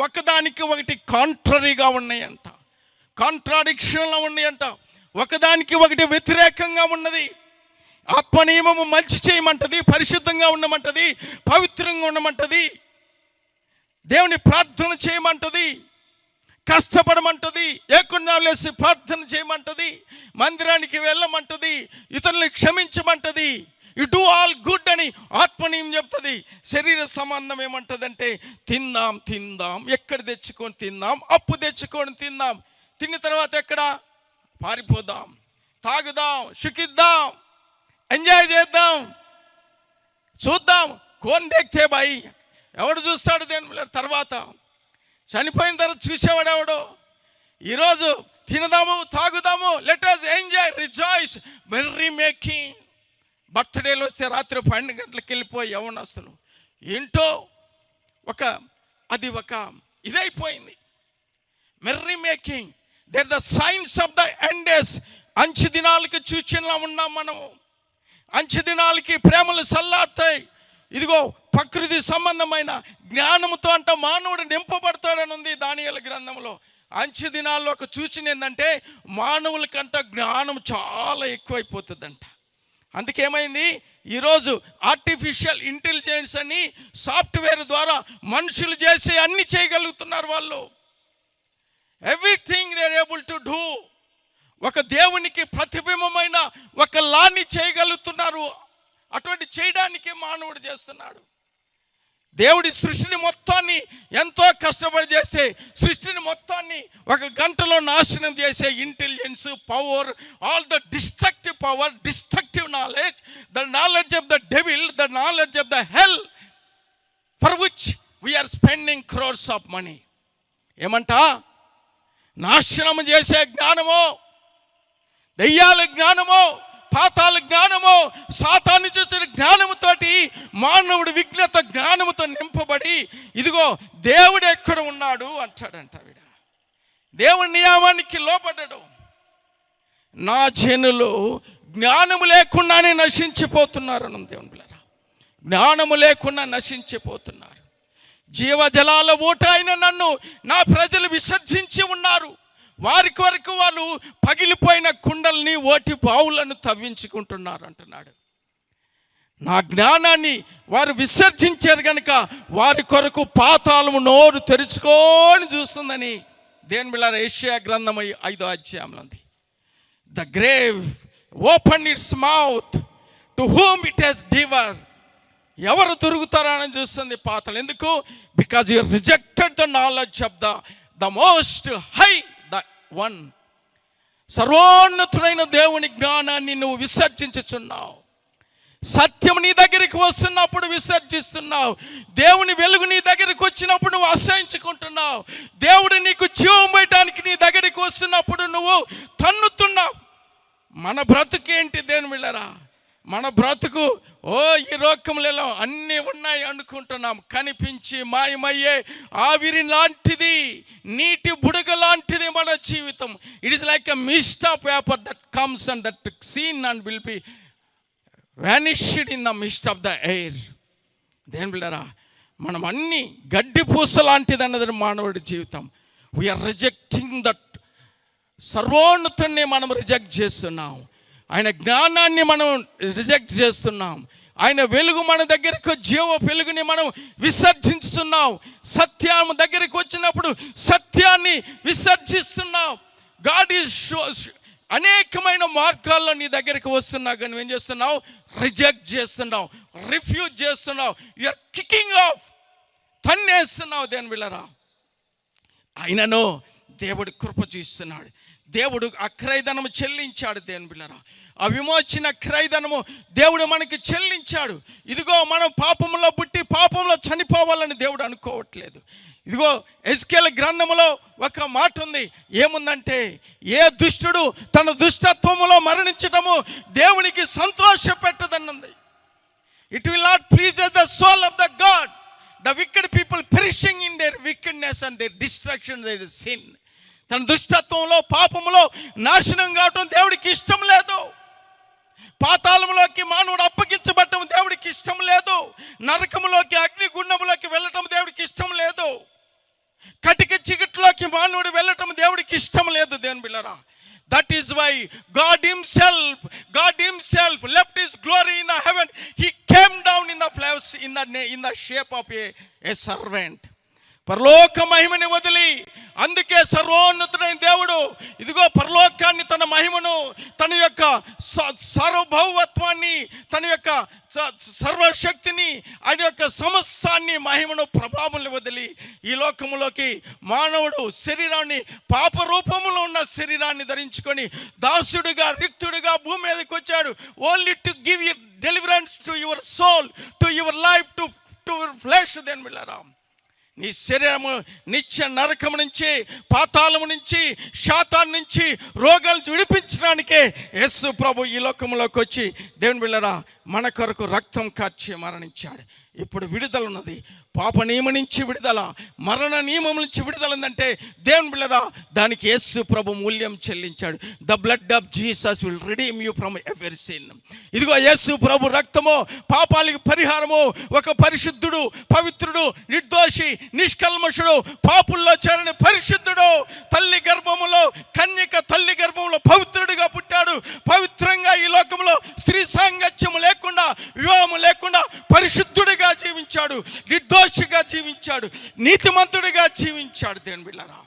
ఒకదానికి ఒకటి కాంట్రరీగా ఉన్నాయంట, కాంట్రాడిక్షన్లో ఉన్నాయంట, ఒకదానికి ఒకటి వ్యతిరేకంగా ఉన్నది. ఆత్మ నియమము మంచి చేయమంటది, పరిశుద్ధంగా ఉండమంటది, పవిత్రంగా ఉండమంటది, దేవుని ప్రార్థన చేయమంటది, కష్టపడమంటది, ఏకుండా లేసి ప్రార్థన చేయమంటది, మందిరానికి వెళ్ళమంటది, ఇతరులను క్షమించమంటది, యు డూ ఆల్ గుడ్ అని ఆత్మనియం చెప్తుంది. శరీర సంబంధం ఏమంటదంటే తిందాం, ఎక్కడ తెచ్చుకొని తిందాం, అప్పు తెచ్చుకొని తిందాం, తిన్న తర్వాత ఎక్కడ పారిపోదాం, తాగుదాం, సుఖిద్దాం, ఎంజాయ్ చేద్దాం, చూద్దాం. కోన్ దేఖ్తే బాయి, ఎవడు చూస్తాడు దేని తర్వాత? చనిపోయిన తర్వాత చూసేవాడు ఎవడు? ఈరోజు తినదాము, తాగుదాము, let us enjoy, rejoice, merry making. బర్త్డేలు వస్తే రాత్రి 12 గంటలకు వెళ్ళిపోయి యవ్వనస్తులు ఏంటో అది ఒక ఇదైపోయింది. Merry making, there the signs of the ends. అంచె దినాలకి సూచనలా ఉన్నాం మనము. అంచె దినాలకి ప్రేమలు సల్లారుతాయి. ఇదిగో ప్రకృతి సంబంధమైన జ్ఞానంతో అంట మానవుడు నింపబడతాడని ఉంది దానియేలు గ్రంథంలో. అంచె దినాల్లో ఒక సూచన ఏంటంటే మానవులకంట జ్ఞానం చాలా ఎక్కువైపోతుందంట. అందుకేమైంది, ఈరోజు ఆర్టిఫిషియల్ ఇంటెలిజెన్స్ అని సాఫ్ట్వేర్ ద్వారా మనుషులు చేసే అన్ని చేయగలుగుతున్నారు వాళ్ళు. Everything they are able to do. ఒక దేవునికి ప్రతిబింబమైన ఒక లాని చేయగలుగుతున్నారు. అటువంటి చేయడానికి మానవుడు చేస్తున్నాడు. దేవుడి సృష్టిని మొత్తాన్ని ఎంతో కష్టపడి చేస్తే సృష్టిని మొత్తాన్ని 1 గంటలో నాశనం చేసే intelligence, power, all the destructive power, destructive knowledge, the knowledge of the devil, the knowledge of the hell, for which we are spending crores of money. ఏమంట? నాశనం చేసే జ్ఞానము, దెయ్యాల జ్ఞానము, పాతాల జ్ఞానము, సాతాను చూసిన జ్ఞానముతోటి మానవుడు విజ్ఞత జ్ఞానముతో నింపబడి ఇదిగో దేవుడు ఎక్కడ ఉన్నాడు అంటాడంట. వీడ దేవుడి నియమానికి లోపడ్డాడు. నా జనులు జ్ఞానము లేకుండానే నశించిపోతున్నారు అని దేవుని బిడ్డలారా. జ్ఞానము లేకుండా నశించిపోతున్నారు. జీవజలాల ఊట అయిన నన్ను నా ప్రజలు విసర్జించి ఉన్నారు. వారి కొరకు వాళ్ళు పగిలిపోయిన కుండల్ని, ఓటి బావులను తవ్వించుకుంటున్నారు అంటున్నాడు. నా జ్ఞానాన్ని వారు విసర్జించారు కనుక వారి కొరకు పాతాళము నోరు తెరుచుకొని చూస్తుందని దేవుని బిడ్డలారా యెషయా గ్రంథం 5వ అధ్యాయంలో ఉంది. The grave open its mouth to whom it has devour. ఎవరు దొరుకుతారని చూస్తుంది పాతాళం. ఎందుకు? Because you rejected the knowledge of the most high, the one. సర్వోన్నతుడైన దేవుని జ్ఞానాన్ని నువ్వు విసర్జించుచున్నావు. సత్యం నీ దగ్గరికి వస్తున్నప్పుడు విసర్జిస్తున్నావు. దేవుని వెలుగు నీ దగ్గరికి వచ్చినప్పుడు నువ్వు అసహించుకుంటున్నావు. దేవుడు నీకు జీవం ఇవ్వడానికి నీ దగ్గరికి వస్తున్నప్పుడు నువ్వు తన్నుతున్నావు. మన బ్రతుకేంటి దేవుని బిడ్డలారా? మన బ్రతుకు ఈ లోకంలో అన్నీ ఉన్నాయి అనుకుంటున్నాం. కనిపించి మాయమయ్యే ఆవిరి లాంటిది, నీటి బుడగ లాంటిది మన జీవితం. It is like a mist of paper that comes and that seen and will be vanished in the mist of the air. దేవుని బిడ్డలారా, మనం అన్ని గడ్డి పూస లాంటిది అన్నది మానవుడి జీవితం. We are rejecting that. సర్వోన్నతుడిని మనం రిజెక్ట్ చేస్తున్నాం. ఆయన జ్ఞానాన్ని మనం రిజెక్ట్ చేస్తున్నాం. ఆయన వెలుగు మన దగ్గరకు, జీవ వెలుగుని మనం విసర్జిస్తున్నాం. సత్యం దగ్గరికి వచ్చినప్పుడు సత్యాన్ని విసర్జిస్తున్నాం. గాడ్ ఈజ్ అనేకమైన మార్గాల్లో నీ దగ్గరికి వస్తున్నా కానీ ఏం చేస్తున్నావు? రిజెక్ట్ చేస్తున్నావు, రిఫ్యూజ్ చేస్తున్నావు, యూఆర్ కికింగ్ ఆఫ్, తన్నేస్తున్నావు. దేవుని బిడ్డలారా, ఆయనను దేవుడు కృప చూస్తున్నాడు. దేవుడు ఆ క్రయధనము చెల్లించాడు. దేవుని బిడ్డలారా, ఆ విమోచన క్రయధనము దేవుడు మనకి చెల్లించాడు. ఇదిగో మనం పాపంలో పుట్టి పాపంలో చనిపోవాలని దేవుడు అనుకోవట్లేదు. ఇదిగో ఎస్కేల్ గ్రంథములో ఒక మాట ఉంది. ఏముందంటే, ఏ దుష్టుడు తన దుష్టత్వములో మరణించటము దేవునికి సంతోష పెట్టదన్నది. It will not pleases the soul of the God. The wicked people perishing in their wickedness and their destruction, their sin. తన దుష్టత్వంలో పాపములో నాశనం కావటం దేవుడికి ఇష్టం లేదు. పాతాళంలోకి మానవుడు అప్పగించబడటం దేవుడికి ఇష్టం లేదు. నరకములోకి, అగ్నిగుండములోకి వెళ్ళటం దేవుడికి ఇష్టం లేదు. కటిక చీకటిలోకి మానవుడు వెళ్ళటం దేవుడికి ఇష్టం లేదు. దేవుని బిడ్డలారా, that is why God himself left his glory in the heaven. He came down in the flesh in the shape of a servant. పరలోక మహిమని వదిలి, అందుకే సర్వోన్నతుడైన దేవుడు ఇదిగో పరలోకాన్ని, తన మహిమను, తన యొక్క సార్వభౌమత్వాన్ని, తన యొక్క సర్వశక్తిని, ఆయన యొక్క సమస్తాన్ని, మహిమను, ప్రభావాన్ని వదిలి ఈ లోకములోకి మానవుడు శరీరాన్ని, పాప రూపములో ఉన్న శరీరాన్ని ధరించుకొని దాసుడుగా, రిక్తుడుగా భూమి మీదకి వచ్చాడు. Only to give you deliverance to your soul, to your life, to your flesh. Then బిడ్డలారా, నీ శరీరము నిత్య నరకము నుంచి, పాతాళము నుంచి, శాతాన్ నుంచి, రోగాలు విడిపించడానికే యేసు ప్రభు ఈ లోకములోకి వచ్చి దేవుని బిడ్డలారా మన కొరకు రక్తం కార్చి మరణించాడు. ఇప్పుడు విడుదల ఉన్నది. పాప నియమం నుంచి విడుదల, మరణ నియమం నుంచి విడుదల ఉందంటే దేవుని బిడ్డలారా దానికి యేసు ప్రభు మూల్యం చెల్లించాడు. The blood of Jesus will redeem you from every sin. ఇదిగో యేసు ప్రభు రక్తము పాపాలకు పరిహారము. ఒక పరిశుద్ధుడు, పవిత్రుడు, నిర్దోషి, నిష్కల్మషుడు, పాపుల్లో చేరని పరిశుద్ధుడు, తల్లి గర్భములో, కన్యక తల్లి గర్భంలో పవిత్రుడిగా పుట్టాడు. పవిత్రంగా ఈ లోకంలో స్త్రీ సాంగత్యము లేకుండా, వివాహము లేకుండా పరిశుద్ధుడిగా జీవించాడు, నిర్దోషిగా జీవించాడు, నీతిమంతుడిగా జీవించాడు. దేవుని బిడ్డలారా,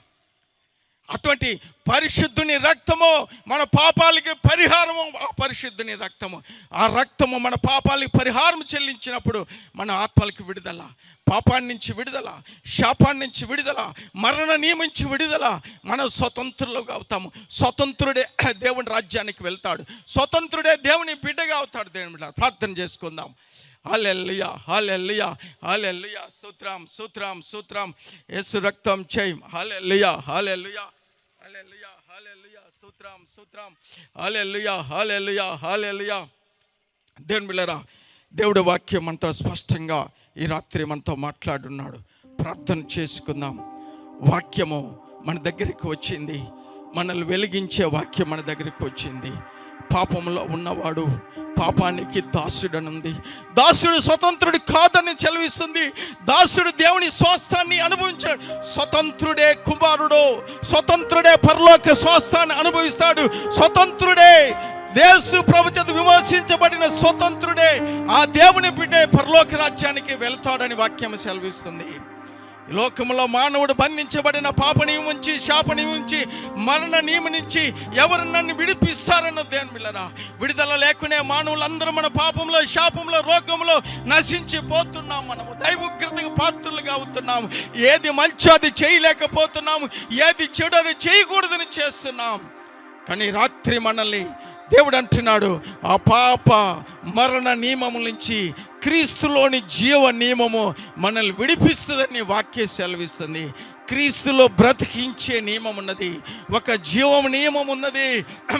అటువంటి పరిశుద్ధుని రక్తము మన పాపాలకి పరిహారము. ఆ పరిశుద్ధుని రక్తము, ఆ రక్తము మన పాపాలకి పరిహారం చెల్లించినప్పుడు మన ఆత్మలకి విడుదల, పాపాన్ని నుంచి విడుదల, శాపాన్ని నుంచి విడుదల, మరణ నియమించి విడుదల. మనం స్వతంత్రులుగా అవుతాము. స్వతంత్రుడే దేవుని రాజ్యానికి వెళ్తాడు. స్వతంత్రుడే దేవుని బిడ్డగా అవుతాడు. దేవుని బిడ్డ ప్రార్థన చేసుకుందాం. హల్లెలూయా, హల్లెలూయా, హల్లెలూయా. స్తోత్రం, స్తోత్రం, స్తోత్రం. యేసు రక్తం చేయం. హల్లెలూయా, హల్లెలూయా, హల్లెలూయా, హల్లెలూయా. స్తోత్రం, స్తోత్రం. హల్లెలూయా, హల్లెలూయా, హల్లెలూయా. దేవుని బిడ్డలారా, దేవుడి వాక్యం మనతో స్పష్టంగా ఈ రాత్రి మనతో మాట్లాడున్నాడు. ప్రార్థన చేసుకుందాం. వాక్యము మన దగ్గరికి వచ్చింది. మనల్ని వెలిగించే వాక్యం మన దగ్గరికి వచ్చింది. పాపంలో ఉన్నవాడు పాపానికి దాసుడనుంది. దాసుడు స్వతంత్రుడు కాదని చెలవిస్తుంది. దాసుడు దేవుని స్వాస్థాన్ని అనుభవించాడు. స్వతంత్రుడే కుమారుడు, స్వతంత్రుడే పరలోక స్వాస్థాన్ని అనుభవిస్తాడు. స్వతంత్రుడే యేసు ప్రభు చేత విమోచించబడిన స్వతంత్రుడే ఆ దేవుని బిడ్డే పరలోక రాజ్యానికి వెళ్తాడని వాక్యం సెలవిస్తుంది. ఈ లోకంలో మానవుడు బంధించబడిన పాప నియమం నుంచి, శాప నియమం నుంచి, మరణ నియమం నుంచి ఎవరు నన్ను విడిపిస్తారన్న దేవుని బిడ్డలారా, విడుదల లేకునే మానవులందరూ మన పాపంలో, శాపంలో, రోగంలో నశించిపోతున్నాం. మనము దైవోగ్రతకు పాత్రలుగా అవుతున్నాము. ఏది మంచి అది చేయలేకపోతున్నాము, ఏది చెడు అది చేయకూడదని చేస్తున్నాం. కానీ రాత్రి మనల్ని దేవుడు అంటున్నాడు, ఆ పాప మరణ నియమము నుంచి క్రీస్తులోని జీవ నియమము మనల్ని విడిపిస్తుందని వాక్యం సెలవిస్తుంది. క్రీస్తులో బ్రతికించే నియమం ఉన్నది, ఒక జీవం నియమం ఉన్నది,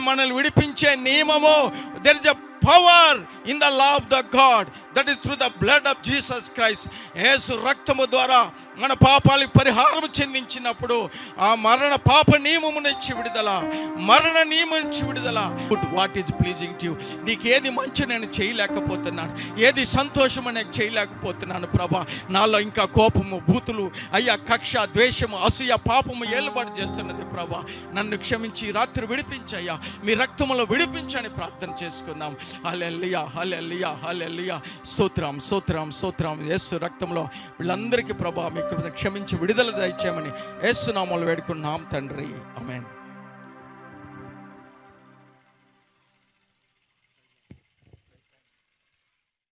మనల్ని విడిపించే నియమము. There is a power in the law of the God, that is through the blood of Jesus Christ. యేసు రక్తము ద్వారా మన పాపాలకు పరిహారం చెందించినప్పుడు ఆ మరణ పాప నియమము నుంచి విడుదల, మరణ నియమం నుంచి విడుదల. What is pleasing to you? నీకు ఏది మంచి నేను చేయలేకపోతున్నాను, ఏది సంతోషము నేను చేయలేకపోతున్నాను ప్రభా. నాలో ఇంకా కోపము, బూతులు, అయ్యా కక్ష, ద్వేషము, అసూయ, పాపము ఏలుబాటు చేస్తున్నది ప్రభా. నన్ను క్షమించి రాత్రి విడిపించయ్యా, మీ రక్తములో విడిపించని ప్రార్థన చేసుకుందాం. హల్లెలూయా, హల్లెలూయా, హల్లెలూయా. స్తోత్రం, స్తోత్రం, స్తోత్రం. యేసు రక్తంలో వీళ్ళందరికీ ప్రభా మీ క్షమించి విడుదల దయచేయమని యేసు నామములో వేడుకున్నాం తండ్రి. ఆమేన్.